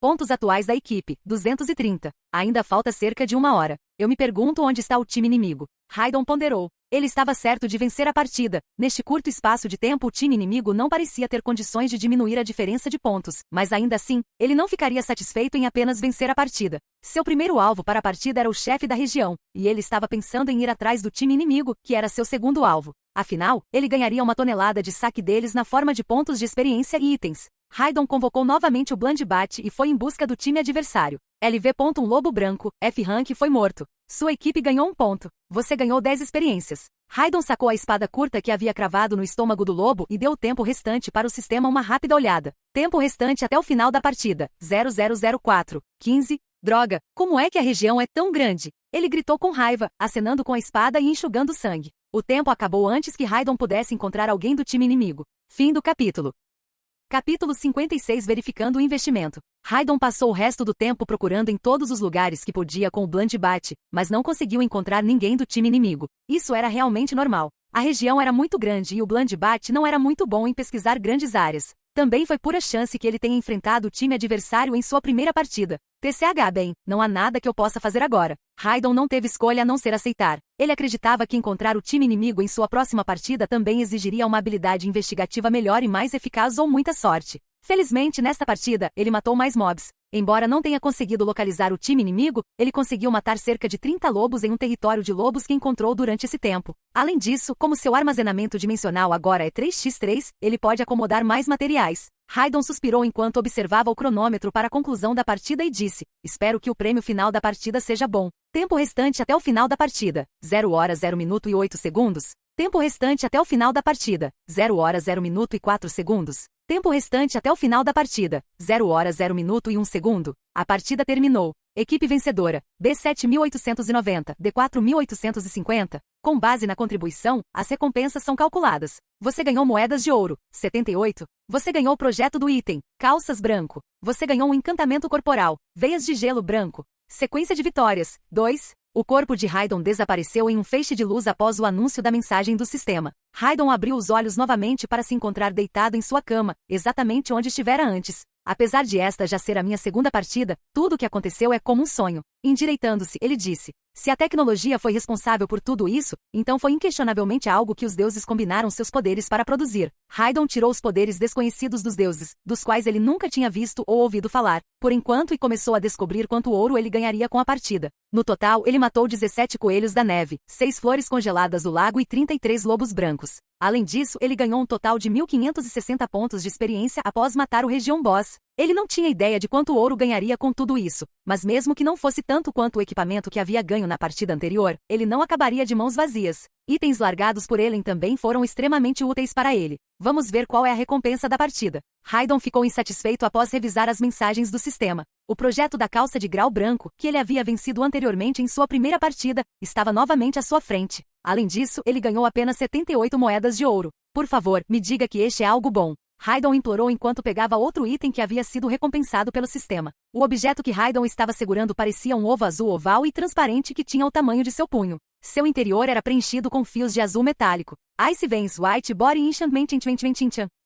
Pontos atuais da equipe, 230. Ainda falta cerca de 1 hora. Eu me pergunto onde está o time inimigo. Raidon ponderou. Ele estava certo de vencer a partida. Neste curto espaço de tempo, o time inimigo não parecia ter condições de diminuir a diferença de pontos, mas ainda assim, ele não ficaria satisfeito em apenas vencer a partida. Seu primeiro alvo para a partida era o chefe da região, e ele estava pensando em ir atrás do time inimigo, que era seu segundo alvo. Afinal, ele ganharia 1 tonelada de saque deles na forma de pontos de experiência e itens. Raidon convocou novamente o Blunderbutt e foi em busca do time adversário. LV. Um lobo branco, F-Rank foi morto. Sua equipe ganhou 1 ponto. Você ganhou 10 experiências. Raidon sacou a espada curta que havia cravado no estômago do lobo e deu o tempo restante para o sistema uma rápida olhada. Tempo restante até o final da partida, 0004, 15. Droga, como é que a região é tão grande? Ele gritou com raiva, acenando com a espada e enxugando sangue. O tempo acabou antes que Raidon pudesse encontrar alguém do time inimigo. Fim do capítulo. Capítulo 56. Verificando o investimento. Raidon passou o resto do tempo procurando em todos os lugares que podia com o Blunderbutt, mas não conseguiu encontrar ninguém do time inimigo. Isso era realmente normal. A região era muito grande e o Blunderbutt não era muito bom em pesquisar grandes áreas. Também foi pura chance que ele tenha enfrentado o time adversário em sua primeira partida. TCH. Bem, não há nada que eu possa fazer agora. Raidon não teve escolha a não ser aceitar. Ele acreditava que encontrar o time inimigo em sua próxima partida também exigiria uma habilidade investigativa melhor e mais eficaz ou muita sorte. Felizmente, nesta partida, ele matou mais mobs. Embora não tenha conseguido localizar o time inimigo, ele conseguiu matar cerca de 30 lobos em um território de lobos que encontrou durante esse tempo. Além disso, como seu armazenamento dimensional agora é 3x3, ele pode acomodar mais materiais. Raidon suspirou enquanto observava o cronômetro para a conclusão da partida e disse: espero que o prêmio final da partida seja bom. Tempo restante até o final da partida, 0 horas 0 minuto e 8 segundos. Tempo restante até o final da partida, 0 horas 0 minuto e 4 segundos. Tempo restante até o final da partida, 0 horas 0 minuto e 1 segundo. A partida terminou. Equipe vencedora, B7890, D4850. Com base na contribuição, as recompensas são calculadas. Você ganhou moedas de ouro, 78. Você ganhou o projeto do item, calças branco. Você ganhou um encantamento corporal, veias de gelo branco. Sequência de vitórias, 2. O corpo de Raidon desapareceu em um feixe de luz após o anúncio da mensagem do sistema. Raidon abriu os olhos novamente para se encontrar deitado em sua cama, exatamente onde estivera antes. Apesar de esta já ser a minha segunda partida, tudo o que aconteceu é como um sonho. Endireitando-se, ele disse: se a tecnologia foi responsável por tudo isso, então foi inquestionavelmente algo que os deuses combinaram seus poderes para produzir. Raidon tirou os poderes desconhecidos dos deuses, dos quais ele nunca tinha visto ou ouvido falar, por enquanto, e começou a descobrir quanto ouro ele ganharia com a partida. No total, ele matou 17 coelhos da neve, 6 flores congeladas do lago e 33 lobos brancos. Além disso, ele ganhou um total de 1.560 pontos de experiência após matar o Region Boss. Ele não tinha ideia de quanto ouro ganharia com tudo isso, mas mesmo que não fosse tanto quanto o equipamento que havia ganho na partida anterior, ele não acabaria de mãos vazias. Itens largados por Elen também foram extremamente úteis para ele. Vamos ver qual é a recompensa da partida. Raidon ficou insatisfeito após revisar as mensagens do sistema. O projeto da calça de grau branco, que ele havia vencido anteriormente em sua primeira partida, estava novamente à sua frente. Além disso, ele ganhou apenas 78 moedas de ouro. Por favor, me diga que este é algo bom. Raidon implorou enquanto pegava outro item que havia sido recompensado pelo sistema. O objeto que Raidon estava segurando parecia um ovo azul oval e transparente que tinha o tamanho de seu punho. Seu interior era preenchido com fios de azul metálico. Ice Veins White Body Enchantment.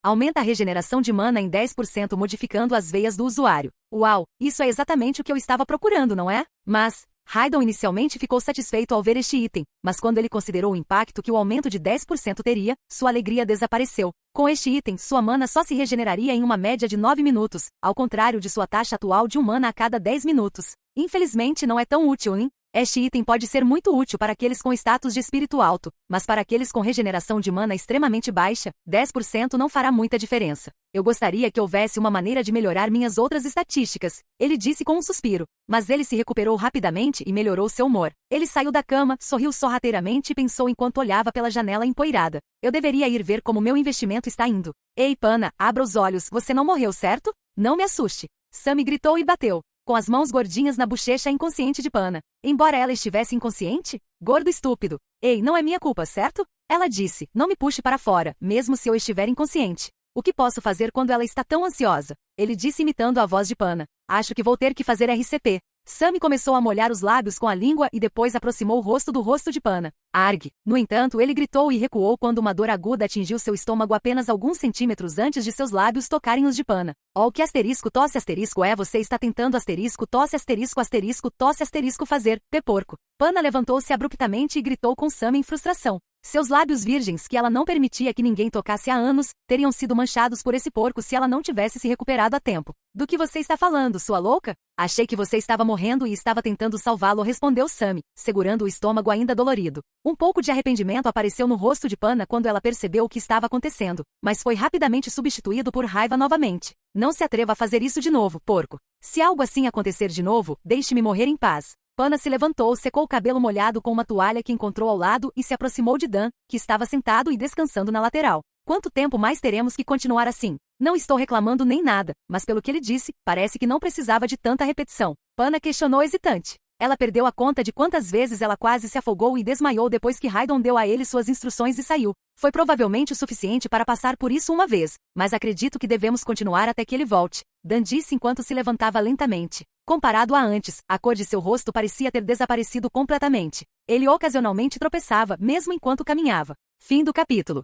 Aumenta a regeneração de mana em 10% modificando as veias do usuário. Uau, isso é exatamente o que eu estava procurando, não é? Mas Raidon inicialmente ficou satisfeito ao ver este item, mas quando ele considerou o impacto que o aumento de 10% teria, sua alegria desapareceu. Com este item, sua mana só se regeneraria em uma média de 9 minutos, ao contrário de sua taxa atual de 1 mana a cada 10 minutos. Infelizmente não é tão útil, hein? Este item pode ser muito útil para aqueles com status de espírito alto, mas para aqueles com regeneração de mana extremamente baixa, 10% não fará muita diferença. Eu gostaria que houvesse uma maneira de melhorar minhas outras estatísticas, ele disse com um suspiro. Mas ele se recuperou rapidamente e melhorou seu humor. Ele saiu da cama, sorriu sorrateiramente e pensou enquanto olhava pela janela empoeirada. Eu deveria ir ver como meu investimento está indo. Ei, Pana, abra os olhos, você não morreu, certo? Não me assuste. Sammy gritou e bateu, com as mãos gordinhas na bochecha inconsciente de Pana. Embora ela estivesse inconsciente? Gordo estúpido. Ei, não é minha culpa, certo? Ela disse, não me puxe para fora, mesmo se eu estiver inconsciente. O que posso fazer quando ela está tão ansiosa? Ele disse imitando a voz de Pana. Acho que vou ter que fazer RCP. Sammy começou a molhar os lábios com a língua e depois aproximou o rosto do rosto de Pana. Arg! No entanto, ele gritou e recuou quando uma dor aguda atingiu seu estômago apenas alguns centímetros antes de seus lábios tocarem os de Pana. Oh, que asterisco tosse asterisco é você está tentando asterisco tosse asterisco asterisco tosse asterisco fazer, porco. Pana levantou-se abruptamente e gritou com Sammy em frustração. Seus lábios virgens, que ela não permitia que ninguém tocasse há anos, teriam sido manchados por esse porco se ela não tivesse se recuperado a tempo. Do que você está falando, sua louca? Achei que você estava morrendo e estava tentando salvá-lo, respondeu Sammy, segurando o estômago ainda dolorido. Um pouco de arrependimento apareceu no rosto de Pana quando ela percebeu o que estava acontecendo, mas foi rapidamente substituído por raiva novamente. Não se atreva a fazer isso de novo, porco. Se algo assim acontecer de novo, deixe-me morrer em paz. Pana se levantou, secou o cabelo molhado com uma toalha que encontrou ao lado e se aproximou de Dan, que estava sentado e descansando na lateral. Quanto tempo mais teremos que continuar assim? Não estou reclamando nem nada, mas pelo que ele disse, parece que não precisava de tanta repetição. Pana questionou hesitante. Ela perdeu a conta de quantas vezes ela quase se afogou e desmaiou depois que Haydon deu a ele suas instruções e saiu. Foi provavelmente o suficiente para passar por isso uma vez, mas acredito que devemos continuar até que ele volte. Dan disse enquanto se levantava lentamente. Comparado a antes, a cor de seu rosto parecia ter desaparecido completamente. Ele ocasionalmente tropeçava, mesmo enquanto caminhava. Fim do capítulo.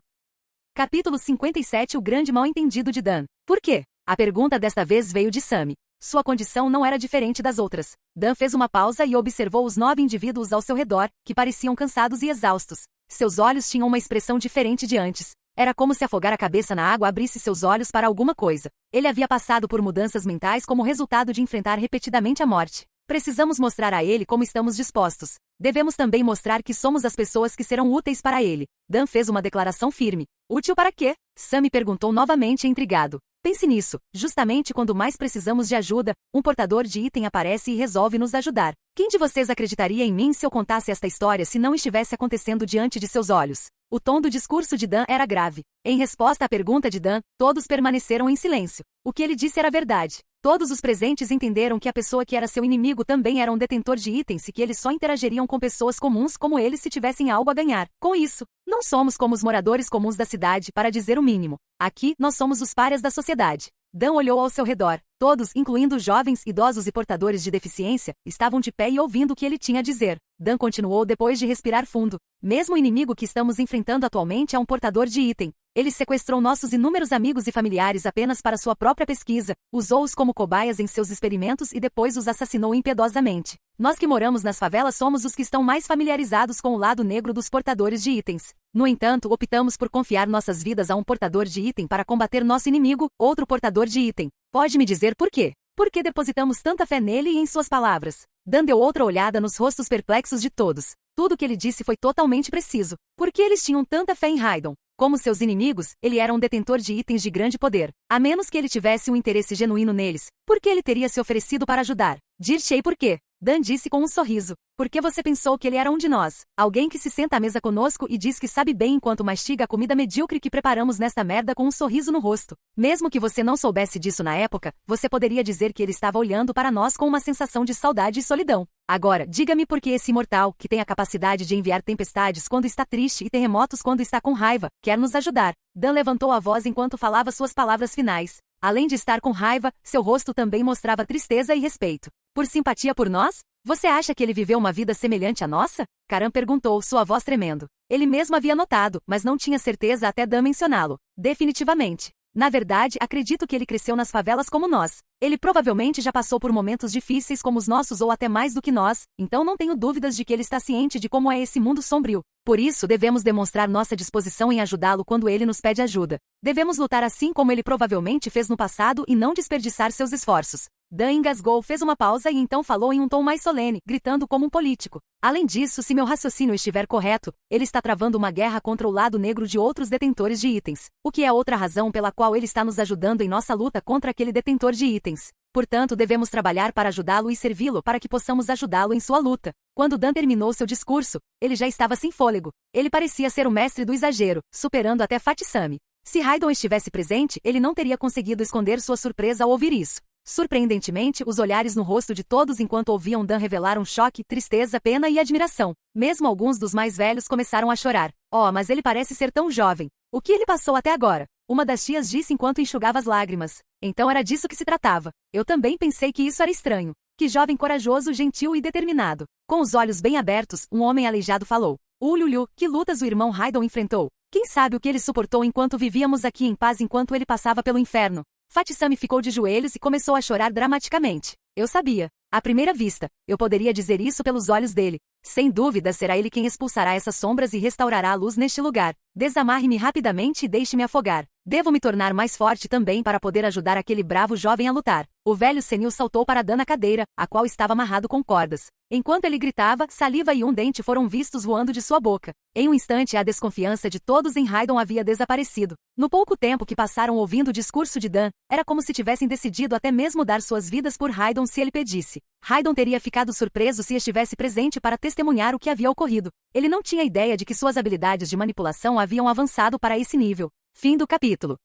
Capítulo 57 O grande mal-entendido de Dan. Por quê? A pergunta desta vez veio de Sammy. Sua condição não era diferente das outras. Dan fez uma pausa e observou os 9 indivíduos ao seu redor, que pareciam cansados e exaustos. Seus olhos tinham uma expressão diferente de antes. Era como se afogar a cabeça na água abrisse seus olhos para alguma coisa. Ele havia passado por mudanças mentais como resultado de enfrentar repetidamente a morte. Precisamos mostrar a ele como estamos dispostos. Devemos também mostrar que somos as pessoas que serão úteis para ele. Dan fez uma declaração firme. Útil para quê? Sammy perguntou novamente intrigado. Pense nisso. Justamente quando mais precisamos de ajuda, um portador de item aparece e resolve nos ajudar. Quem de vocês acreditaria em mim se eu contasse esta história se não estivesse acontecendo diante de seus olhos? O tom do discurso de Dan era grave. Em resposta à pergunta de Dan, todos permaneceram em silêncio. O que ele disse era verdade. Todos os presentes entenderam que a pessoa que era seu inimigo também era um detentor de itens e que eles só interagiriam com pessoas comuns como eles se tivessem algo a ganhar. Com isso, não somos como os moradores comuns da cidade, para dizer o mínimo. Aqui, nós somos os párias da sociedade. Dan olhou ao seu redor. Todos, incluindo jovens, idosos e portadores de deficiência, estavam de pé e ouvindo o que ele tinha a dizer. Dan continuou depois de respirar fundo. Mesmo o inimigo que estamos enfrentando atualmente é um portador de item. Ele sequestrou nossos inúmeros amigos e familiares apenas para sua própria pesquisa, usou-os como cobaias em seus experimentos e depois os assassinou impiedosamente. Nós que moramos nas favelas somos os que estão mais familiarizados com o lado negro dos portadores de itens. No entanto, optamos por confiar nossas vidas a um portador de item para combater nosso inimigo, outro portador de item. Pode me dizer por quê? Por que depositamos tanta fé nele e em suas palavras? Dan deu outra olhada nos rostos perplexos de todos. Tudo o que ele disse foi totalmente preciso. Por que eles tinham tanta fé em Haydon? Como seus inimigos, ele era um detentor de itens de grande poder. A menos que ele tivesse um interesse genuíno neles, por que ele teria se oferecido para ajudar? Dir-te-ei por quê? Dan disse com um sorriso. Por que você pensou que ele era um de nós? Alguém que se senta à mesa conosco e diz que sabe bem enquanto mastiga a comida medíocre que preparamos nesta merda com um sorriso no rosto. Mesmo que você não soubesse disso na época, você poderia dizer que ele estava olhando para nós com uma sensação de saudade e solidão. Agora, diga-me por que esse imortal, que tem a capacidade de enviar tempestades quando está triste e terremotos quando está com raiva, quer nos ajudar. Dan levantou a voz enquanto falava suas palavras finais. Além de estar com raiva, seu rosto também mostrava tristeza e respeito. Por simpatia por nós? Você acha que ele viveu uma vida semelhante à nossa? Karan perguntou, sua voz tremendo. Ele mesmo havia notado, mas não tinha certeza até Dan mencioná-lo. Definitivamente. Na verdade, acredito que ele cresceu nas favelas como nós. Ele provavelmente já passou por momentos difíceis como os nossos ou até mais do que nós, então não tenho dúvidas de que ele está ciente de como é esse mundo sombrio. Por isso, devemos demonstrar nossa disposição em ajudá-lo quando ele nos pede ajuda. Devemos lutar assim como ele provavelmente fez no passado e não desperdiçar seus esforços. Dan engasgou, fez uma pausa e então falou em um tom mais solene, gritando como um político. Além disso, se meu raciocínio estiver correto, ele está travando uma guerra contra o lado negro de outros detentores de itens, o que é outra razão pela qual ele está nos ajudando em nossa luta contra aquele detentor de itens. Portanto, devemos trabalhar para ajudá-lo e servi-lo para que possamos ajudá-lo em sua luta. Quando Dan terminou seu discurso, ele já estava sem fôlego. Ele parecia ser o mestre do exagero, superando até Fatisami. Se Haydon estivesse presente, ele não teria conseguido esconder sua surpresa ao ouvir isso. Surpreendentemente, os olhares no rosto de todos enquanto ouviam Dan revelaram choque, tristeza, pena e admiração. Mesmo alguns dos mais velhos começaram a chorar. Oh, mas ele parece ser tão jovem. O que ele passou até agora? Uma das tias disse enquanto enxugava as lágrimas. Então era disso que se tratava. Eu também pensei que isso era estranho. Que jovem corajoso, gentil e determinado. Com os olhos bem abertos, um homem aleijado falou. Ululhu, que lutas o irmão Haydon enfrentou? Quem sabe o que ele suportou enquanto vivíamos aqui em paz enquanto ele passava pelo inferno? Fatisami ficou de joelhos e começou a chorar dramaticamente. Eu sabia. À primeira vista, eu poderia dizer isso pelos olhos dele. Sem dúvida será ele quem expulsará essas sombras e restaurará a luz neste lugar. Desamarre-me rapidamente e deixe-me afogar. Devo me tornar mais forte também para poder ajudar aquele bravo jovem a lutar. O velho senil saltou para Dan na cadeira, a qual estava amarrado com cordas. Enquanto ele gritava, saliva e um dente foram vistos voando de sua boca. Em um instante a desconfiança de todos em Raidon havia desaparecido. No pouco tempo que passaram ouvindo o discurso de Dan, era como se tivessem decidido até mesmo dar suas vidas por Raidon se ele pedisse. Raidon teria ficado surpreso se estivesse presente para testemunhar o que havia ocorrido. Ele não tinha ideia de que suas habilidades de manipulação haviam avançado para esse nível. Fim do capítulo.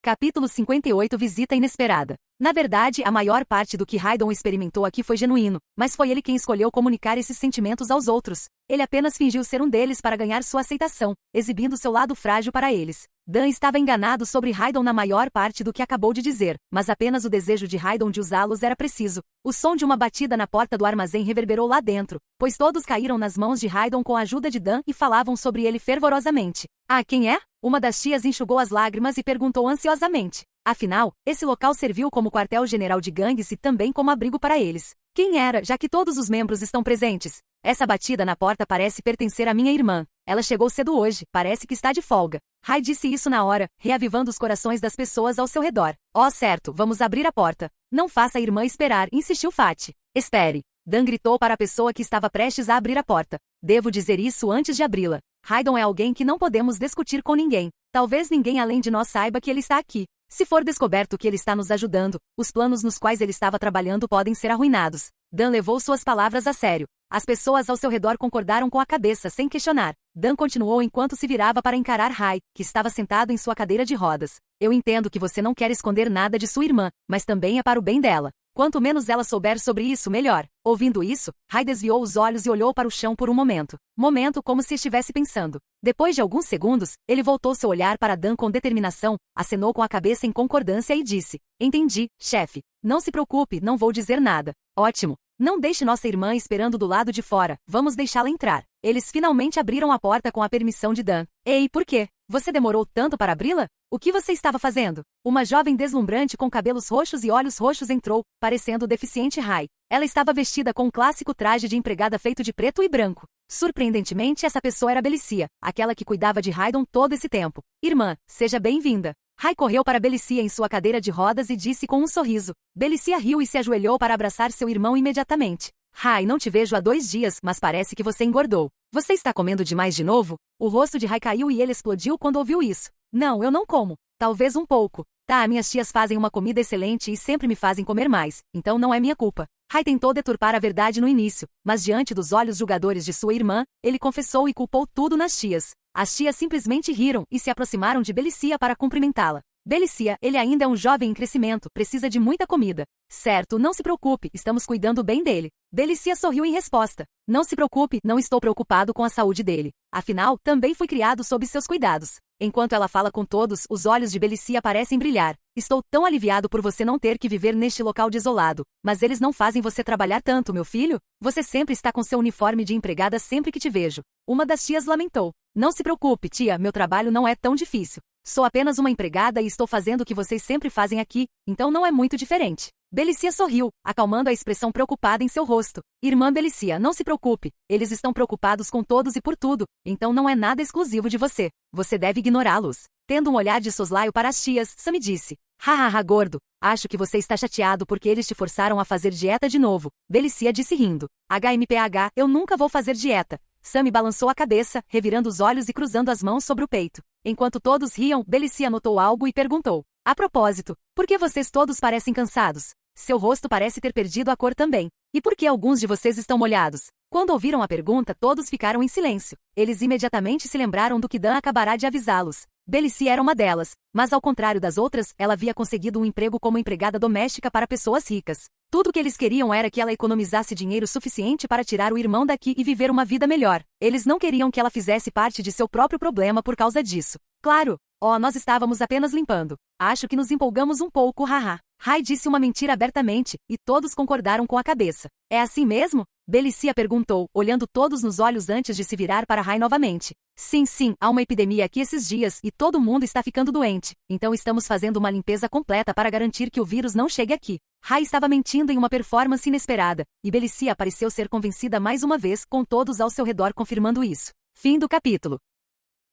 Capítulo 58 Visita Inesperada. Na verdade, a maior parte do que Raidon experimentou aqui foi genuíno, mas foi ele quem escolheu comunicar esses sentimentos aos outros. Ele apenas fingiu ser um deles para ganhar sua aceitação, exibindo seu lado frágil para eles. Dan estava enganado sobre Raidon na maior parte do que acabou de dizer, mas apenas o desejo de Raidon de usá-los era preciso. O som de uma batida na porta do armazém reverberou lá dentro, pois todos caíram nas mãos de Raidon com a ajuda de Dan e falavam sobre ele fervorosamente. Ah, quem é? Uma das tias enxugou as lágrimas e perguntou ansiosamente. Afinal, esse local serviu como quartel-general de gangues e também como abrigo para eles. Quem era, já que todos os membros estão presentes? Essa batida na porta parece pertencer à minha irmã. Ela chegou cedo hoje, parece que está de folga. Rai disse isso na hora, reavivando os corações das pessoas ao seu redor. Oh, certo, vamos abrir a porta. Não faça a irmã esperar, insistiu Fati. Espere. Dan gritou para a pessoa que estava prestes a abrir a porta. Devo dizer isso antes de abri-la. Raidon é alguém que não podemos discutir com ninguém. Talvez ninguém além de nós saiba que ele está aqui. Se for descoberto que ele está nos ajudando, os planos nos quais ele estava trabalhando podem ser arruinados. Dan levou suas palavras a sério. As pessoas ao seu redor concordaram com a cabeça sem questionar. Dan continuou enquanto se virava para encarar Rai, que estava sentado em sua cadeira de rodas. Eu entendo que você não quer esconder nada de sua irmã, mas também é para o bem dela. Quanto menos ela souber sobre isso, melhor. Ouvindo isso, Rai desviou os olhos e olhou para o chão por um momento. Momento como se estivesse pensando. Depois de alguns segundos, ele voltou seu olhar para Dan com determinação, acenou com a cabeça em concordância e disse: Entendi, chefe. Não se preocupe, não vou dizer nada. Ótimo. Não deixe nossa irmã esperando do lado de fora, vamos deixá-la entrar. Eles finalmente abriram a porta com a permissão de Dan. Ei, por quê? Você demorou tanto para abri-la? O que você estava fazendo? Uma jovem deslumbrante com cabelos roxos e olhos roxos entrou, parecendo o deficiente Rai. Ela estava vestida com um clássico traje de empregada feito de preto e branco. Surpreendentemente, essa pessoa era Belicia, aquela que cuidava de Raidon todo esse tempo. Irmã, seja bem-vinda. Rai correu para Belicia em sua cadeira de rodas e disse com um sorriso. Belicia riu e se ajoelhou para abraçar seu irmão imediatamente. Rai, não te vejo há 2 dias, mas parece que você engordou. Você está comendo demais de novo? O rosto de Rai caiu e ele explodiu quando ouviu isso. Não, eu não como. Talvez um pouco. Tá, minhas tias fazem uma comida excelente e sempre me fazem comer mais, então não é minha culpa. Rai tentou deturpar a verdade no início, mas diante dos olhos julgadores de sua irmã, ele confessou e culpou tudo nas tias. As tias simplesmente riram e se aproximaram de Belicia para cumprimentá-la. Belicia, ele ainda é um jovem em crescimento, precisa de muita comida. Certo, não se preocupe, estamos cuidando bem dele. Belicia sorriu em resposta. Não se preocupe, não estou preocupado com a saúde dele. Afinal, também fui criado sob seus cuidados. Enquanto ela fala com todos, os olhos de Belicia parecem brilhar. Estou tão aliviado por você não ter que viver neste local desolado. Mas eles não fazem você trabalhar tanto, meu filho? Você sempre está com seu uniforme de empregada sempre que te vejo. Uma das tias lamentou. Não se preocupe, tia, meu trabalho não é tão difícil. Sou apenas uma empregada e estou fazendo o que vocês sempre fazem aqui, então não é muito diferente. Belicia sorriu, acalmando a expressão preocupada em seu rosto. Irmã Belicia, não se preocupe. Eles estão preocupados com todos e por tudo, então não é nada exclusivo de você. Você deve ignorá-los. Tendo um olhar de soslaio para as tias, Sammy disse. Hahaha, gordo. Acho que você está chateado porque eles te forçaram a fazer dieta de novo. Belicia disse rindo. HMPH, eu nunca vou fazer dieta. Sammy balançou a cabeça, revirando os olhos e cruzando as mãos sobre o peito. Enquanto todos riam, Belicia notou algo e perguntou. A propósito, por que vocês todos parecem cansados? Seu rosto parece ter perdido a cor também. E por que alguns de vocês estão molhados? Quando ouviram a pergunta, todos ficaram em silêncio. Eles imediatamente se lembraram do que Dan acabará de avisá-los. Belicia era uma delas, mas ao contrário das outras, ela havia conseguido um emprego como empregada doméstica para pessoas ricas. Tudo o que eles queriam era que ela economizasse dinheiro suficiente para tirar o irmão daqui e viver uma vida melhor. Eles não queriam que ela fizesse parte de seu próprio problema por causa disso. Claro, Oh, nós estávamos apenas limpando. Acho que nos empolgamos um pouco, haha. Rai disse uma mentira abertamente, e todos concordaram com a cabeça. É assim mesmo? Belicia perguntou, olhando todos nos olhos antes de se virar para Rai novamente. Sim, sim, há uma epidemia aqui esses dias e todo mundo está ficando doente. Então estamos fazendo uma limpeza completa para garantir que o vírus não chegue aqui. Rai estava mentindo em uma performance inesperada, e Belicia pareceu ser convencida mais uma vez, com todos ao seu redor confirmando isso. Fim do capítulo.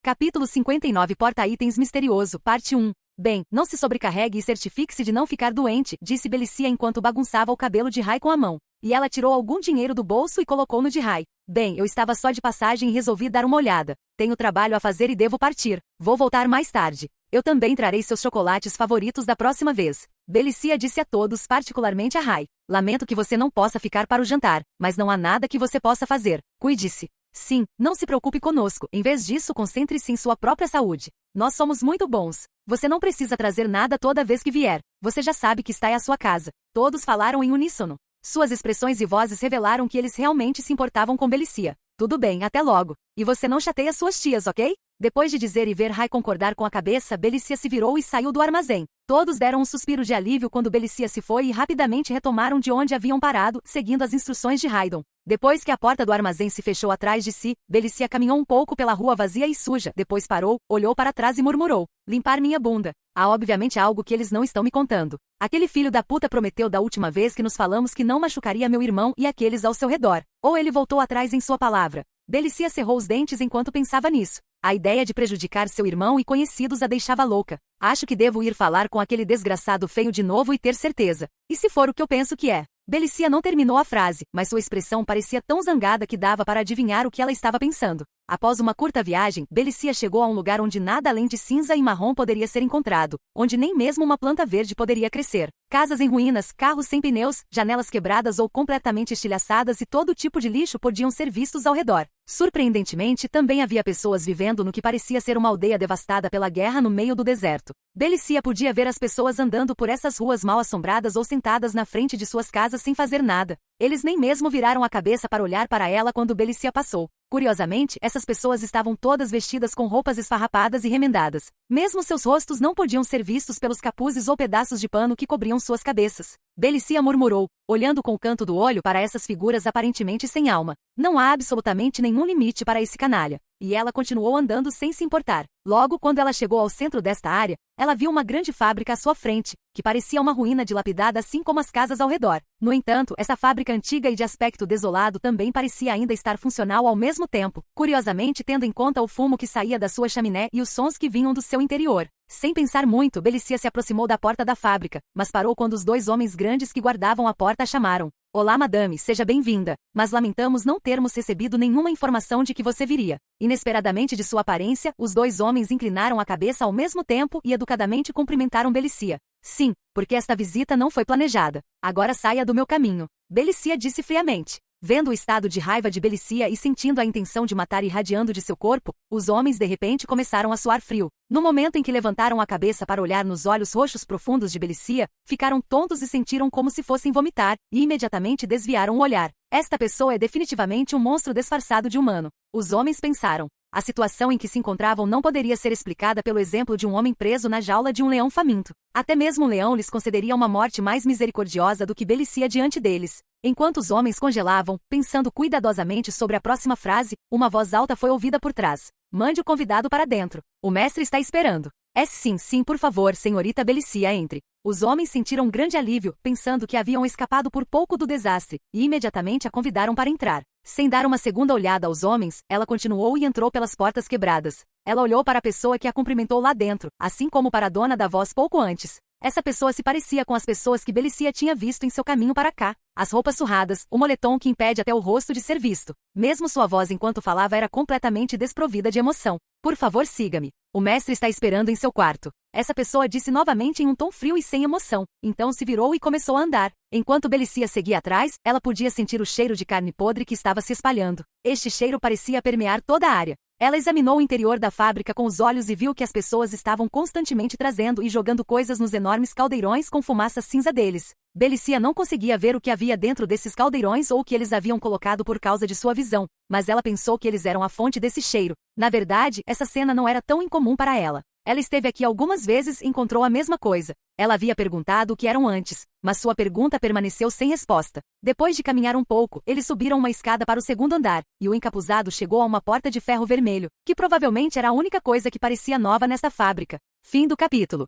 Capítulo 59 Porta-itens misterioso, parte 1. Bem, não se sobrecarregue e certifique-se de não ficar doente, disse Belicia enquanto bagunçava o cabelo de Rai com a mão. E ela tirou algum dinheiro do bolso e colocou no de Rai. Bem, eu estava só de passagem e resolvi dar uma olhada. Tenho trabalho a fazer e devo partir. Vou voltar mais tarde. Eu também trarei seus chocolates favoritos da próxima vez. Belicia disse a todos, particularmente a Rai. Lamento que você não possa ficar para o jantar, mas não há nada que você possa fazer. Cuide-se. Sim, não se preocupe conosco. Em vez disso, concentre-se em sua própria saúde. Nós somos muito bons. Você não precisa trazer nada toda vez que vier. Você já sabe que está à sua casa. Todos falaram em uníssono. Suas expressões e vozes revelaram que eles realmente se importavam com Belicia. Tudo bem, até logo. E você não chateia suas tias, ok? Depois de dizer e ver Rai concordar com a cabeça, Belicia se virou e saiu do armazém. Todos deram um suspiro de alívio quando Belicia se foi e rapidamente retomaram de onde haviam parado, seguindo as instruções de Haydon. Depois que a porta do armazém se fechou atrás de si, Belicia caminhou um pouco pela rua vazia e suja, depois parou, olhou para trás e murmurou. Limpar minha bunda. Há obviamente algo que eles não estão me contando. Aquele filho da puta prometeu da última vez que nos falamos que não machucaria meu irmão e aqueles ao seu redor. Ou ele voltou atrás em sua palavra. Belicia cerrou os dentes enquanto pensava nisso. A ideia de prejudicar seu irmão e conhecidos a deixava louca. Acho que devo ir falar com aquele desgraçado feio de novo e ter certeza. E se for o que eu penso que é? Belicia não terminou a frase, mas sua expressão parecia tão zangada que dava para adivinhar o que ela estava pensando. Após uma curta viagem, Belicia chegou a um lugar onde nada além de cinza e marrom poderia ser encontrado, onde nem mesmo uma planta verde poderia crescer. Casas em ruínas, carros sem pneus, janelas quebradas ou completamente estilhaçadas e todo tipo de lixo podiam ser vistos ao redor. Surpreendentemente, também havia pessoas vivendo no que parecia ser uma aldeia devastada pela guerra no meio do deserto. Belicia podia ver as pessoas andando por essas ruas mal assombradas ou sentadas na frente de suas casas sem fazer nada. Eles nem mesmo viraram a cabeça para olhar para ela quando Belicia passou. Curiosamente, essas pessoas estavam todas vestidas com roupas esfarrapadas e remendadas. Mesmo seus rostos não podiam ser vistos pelos capuzes ou pedaços de pano que cobriam suas cabeças. Belicia murmurou, olhando com o canto do olho para essas figuras aparentemente sem alma. Não há absolutamente nenhum limite para esse canalha. E ela continuou andando sem se importar. Logo, quando ela chegou ao centro desta área, ela viu uma grande fábrica à sua frente, que parecia uma ruína dilapidada assim como as casas ao redor. No entanto, essa fábrica antiga e de aspecto desolado também parecia ainda estar funcional ao mesmo tempo, curiosamente tendo em conta o fumo que saía da sua chaminé e os sons que vinham do seu interior. Sem pensar muito, Belicia se aproximou da porta da fábrica, mas parou quando os dois homens grandes que guardavam a porta a chamaram. Olá, madame, seja bem-vinda, mas lamentamos não termos recebido nenhuma informação de que você viria. Inesperadamente de sua aparência, os dois homens inclinaram a cabeça ao mesmo tempo e educadamente cumprimentaram Belicia. Sim, porque esta visita não foi planejada. Agora saia do meu caminho. Belicia disse friamente. Vendo o estado de raiva de Belicia e sentindo a intenção de matar irradiando de seu corpo, os homens de repente começaram a suar frio. No momento em que levantaram a cabeça para olhar nos olhos roxos profundos de Belicia, ficaram tontos e sentiram como se fossem vomitar, e imediatamente desviaram o olhar. Esta pessoa é definitivamente um monstro disfarçado de humano. Os homens pensaram. A situação em que se encontravam não poderia ser explicada pelo exemplo de um homem preso na jaula de um leão faminto. Até mesmo o leão lhes concederia uma morte mais misericordiosa do que Belicia diante deles. Enquanto os homens congelavam, pensando cuidadosamente sobre a próxima frase, uma voz alta foi ouvida por trás. Mande o convidado para dentro. O mestre está esperando. É sim, sim, por favor, senhorita Belicia, entre. Os homens sentiram grande alívio, pensando que haviam escapado por pouco do desastre, e imediatamente a convidaram para entrar. Sem dar uma segunda olhada aos homens, ela continuou e entrou pelas portas quebradas. Ela olhou para a pessoa que a cumprimentou lá dentro, assim como para a dona da voz pouco antes. Essa pessoa se parecia com as pessoas que Belicia tinha visto em seu caminho para cá. As roupas surradas, o moletom que impede até o rosto de ser visto. Mesmo sua voz enquanto falava era completamente desprovida de emoção. Por favor, siga-me. O mestre está esperando em seu quarto. Essa pessoa disse novamente em um tom frio e sem emoção. Então se virou e começou a andar. Enquanto Belicia seguia atrás, ela podia sentir o cheiro de carne podre que estava se espalhando. Este cheiro parecia permear toda a área. Ela examinou o interior da fábrica com os olhos e viu que as pessoas estavam constantemente trazendo e jogando coisas nos enormes caldeirões com fumaça cinza deles. Belicia não conseguia ver o que havia dentro desses caldeirões ou o que eles haviam colocado por causa de sua visão, mas ela pensou que eles eram a fonte desse cheiro. Na verdade, essa cena não era tão incomum para ela. Ela esteve aqui algumas vezes e encontrou a mesma coisa. Ela havia perguntado o que eram antes, mas sua pergunta permaneceu sem resposta. Depois de caminhar um pouco, eles subiram uma escada para o segundo andar, e o encapuzado chegou a uma porta de ferro vermelho, que provavelmente era a única coisa que parecia nova nesta fábrica. Fim do capítulo.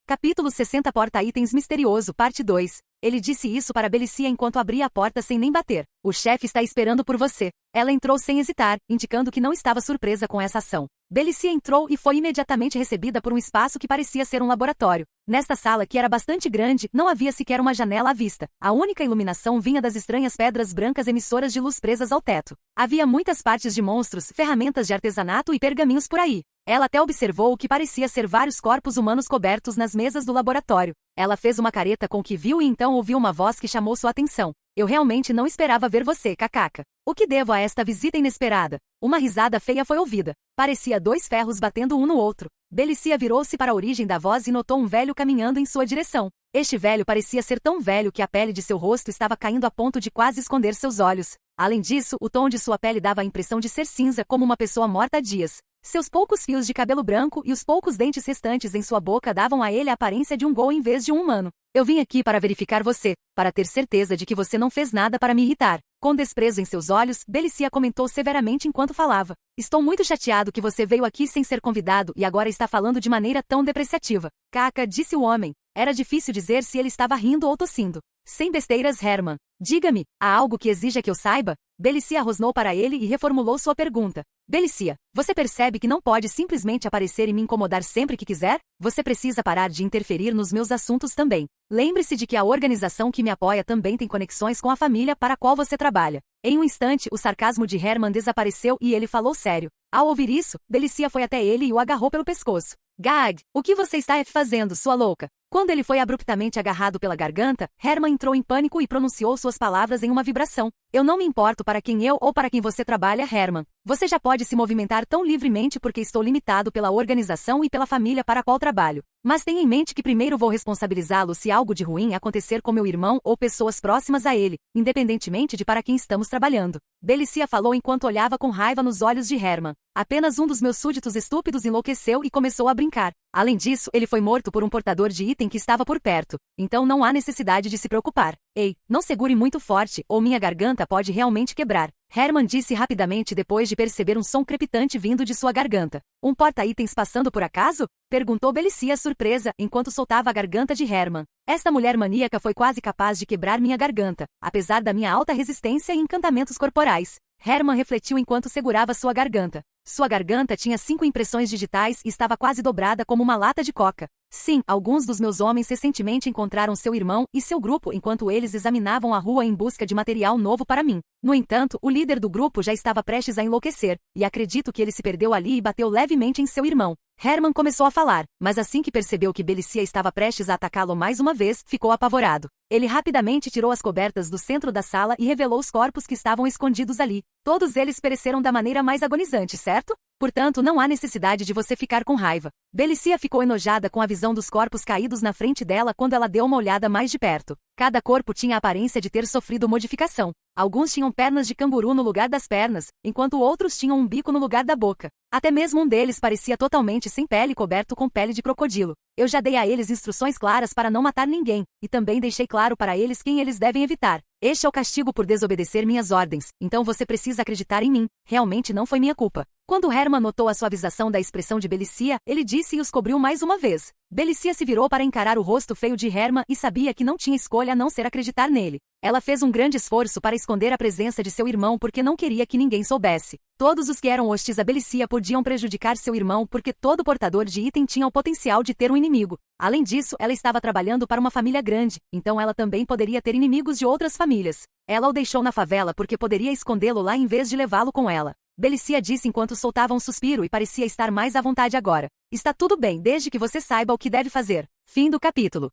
Capítulo 60 Porta-itens misterioso, parte 2. Ele disse isso para Belicia enquanto abria a porta sem nem bater. O chefe está esperando por você. Ela entrou sem hesitar, indicando que não estava surpresa com essa ação. Belicia entrou e foi imediatamente recebida por um espaço que parecia ser um laboratório. Nesta sala, que era bastante grande, não havia sequer uma janela à vista. A única iluminação vinha das estranhas pedras brancas emissoras de luz presas ao teto. Havia muitas partes de monstros, ferramentas de artesanato e pergaminhos por aí. Ela até observou o que parecia ser vários corpos humanos cobertos nas mesas do laboratório. Ela fez uma careta com o que viu e então ouviu uma voz que chamou sua atenção. Eu realmente não esperava ver você, kkk. O que devo a esta visita inesperada? Uma risada feia foi ouvida. Parecia dois ferros batendo um no outro. Belicia virou-se para a origem da voz e notou um velho caminhando em sua direção. Este velho parecia ser tão velho que a pele de seu rosto estava caindo a ponto de quase esconder seus olhos. Além disso, o tom de sua pele dava a impressão de ser cinza como uma pessoa morta há dias. Seus poucos fios de cabelo branco e os poucos dentes restantes em sua boca davam a ele a aparência de um ghoul em vez de um humano. Eu vim aqui para verificar você, para ter certeza de que você não fez nada para me irritar. Com desprezo em seus olhos, Belicia comentou severamente enquanto falava. Estou muito chateado que você veio aqui sem ser convidado e agora está falando de maneira tão depreciativa. Kaka, disse o homem. Era difícil dizer se ele estava rindo ou tossindo. Sem besteiras, Herman. Diga-me, há algo que exija que eu saiba? Belicia rosnou para ele e reformulou sua pergunta. Belicia, você percebe que não pode simplesmente aparecer e me incomodar sempre que quiser? Você precisa parar de interferir nos meus assuntos também. Lembre-se de que a organização que me apoia também tem conexões com a família para a qual você trabalha. Em um instante, o sarcasmo de Herman desapareceu e ele falou sério. Ao ouvir isso, Belicia foi até ele e o agarrou pelo pescoço. Gag, o que você está fazendo, sua louca? Quando ele foi abruptamente agarrado pela garganta, Herman entrou em pânico e pronunciou suas palavras em uma vibração. Eu não me importo para quem eu ou para quem você trabalha, Herman. Você já pode se movimentar tão livremente porque estou limitado pela organização e pela família para a qual trabalho. Mas tenha em mente que primeiro vou responsabilizá-lo se algo de ruim acontecer com meu irmão ou pessoas próximas a ele, independentemente de para quem estamos trabalhando. Belicia falou enquanto olhava com raiva nos olhos de Herman. Apenas um dos meus súditos estúpidos enlouqueceu e começou a brincar. Além disso, ele foi morto por um portador de item que estava por perto. Então não há necessidade de se preocupar. Ei, não segure muito forte, ou minha garganta pode realmente quebrar. Herman disse rapidamente depois de perceber um som crepitante vindo de sua garganta. Um porta-itens passando por acaso? Perguntou Belicia surpresa, enquanto soltava a garganta de Herman. Esta mulher maníaca foi quase capaz de quebrar minha garganta, apesar da minha alta resistência e encantamentos corporais. Herman refletiu enquanto segurava sua garganta. Sua garganta tinha 5 impressões digitais e estava quase dobrada como uma lata de coca. Sim, alguns dos meus homens recentemente encontraram seu irmão e seu grupo enquanto eles examinavam a rua em busca de material novo para mim. No entanto, o líder do grupo já estava prestes a enlouquecer, e acredito que ele se perdeu ali e bateu levemente em seu irmão. Herman começou a falar, mas assim que percebeu que Belicia estava prestes a atacá-lo mais uma vez, ficou apavorado. Ele rapidamente tirou as cobertas do centro da sala e revelou os corpos que estavam escondidos ali. Todos eles pereceram da maneira mais agonizante, certo? Portanto, não há necessidade de você ficar com raiva. Belicia ficou enojada com a visão dos corpos caídos na frente dela quando ela deu uma olhada mais de perto. Cada corpo tinha a aparência de ter sofrido modificação. Alguns tinham pernas de canguru no lugar das pernas, enquanto outros tinham um bico no lugar da boca. Até mesmo um deles parecia totalmente sem pele, coberto com pele de crocodilo. Eu já dei a eles instruções claras para não matar ninguém, e também deixei claro para eles quem eles devem evitar. Este é o castigo por desobedecer minhas ordens, então você precisa acreditar em mim. Realmente não foi minha culpa. Quando Herman notou a suavização da expressão de Belicia, ele disse e os cobriu mais uma vez. Belicia se virou para encarar o rosto feio de Herman e sabia que não tinha escolha a não ser acreditar nele. Ela fez um grande esforço para esconder a presença de seu irmão porque não queria que ninguém soubesse. Todos os que eram hostis a Belicia podiam prejudicar seu irmão porque todo portador de item tinha o potencial de ter um inimigo. Além disso, ela estava trabalhando para uma família grande, então ela também poderia ter inimigos de outras famílias. Ela o deixou na favela porque poderia escondê-lo lá em vez de levá-lo com ela. Belicia disse enquanto soltava um suspiro e parecia estar mais à vontade agora. Está tudo bem desde que você saiba o que deve fazer. Fim do capítulo.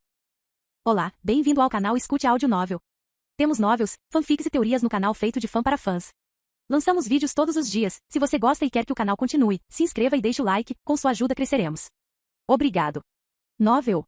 Olá, bem-vindo ao canal Escute Áudio Novel. Temos novels, fanfics e teorias no canal feito de fã para fãs. Lançamos vídeos todos os dias. Se você gosta e quer que o canal continue, se inscreva e deixe o like, com sua ajuda cresceremos. Obrigado. Novel.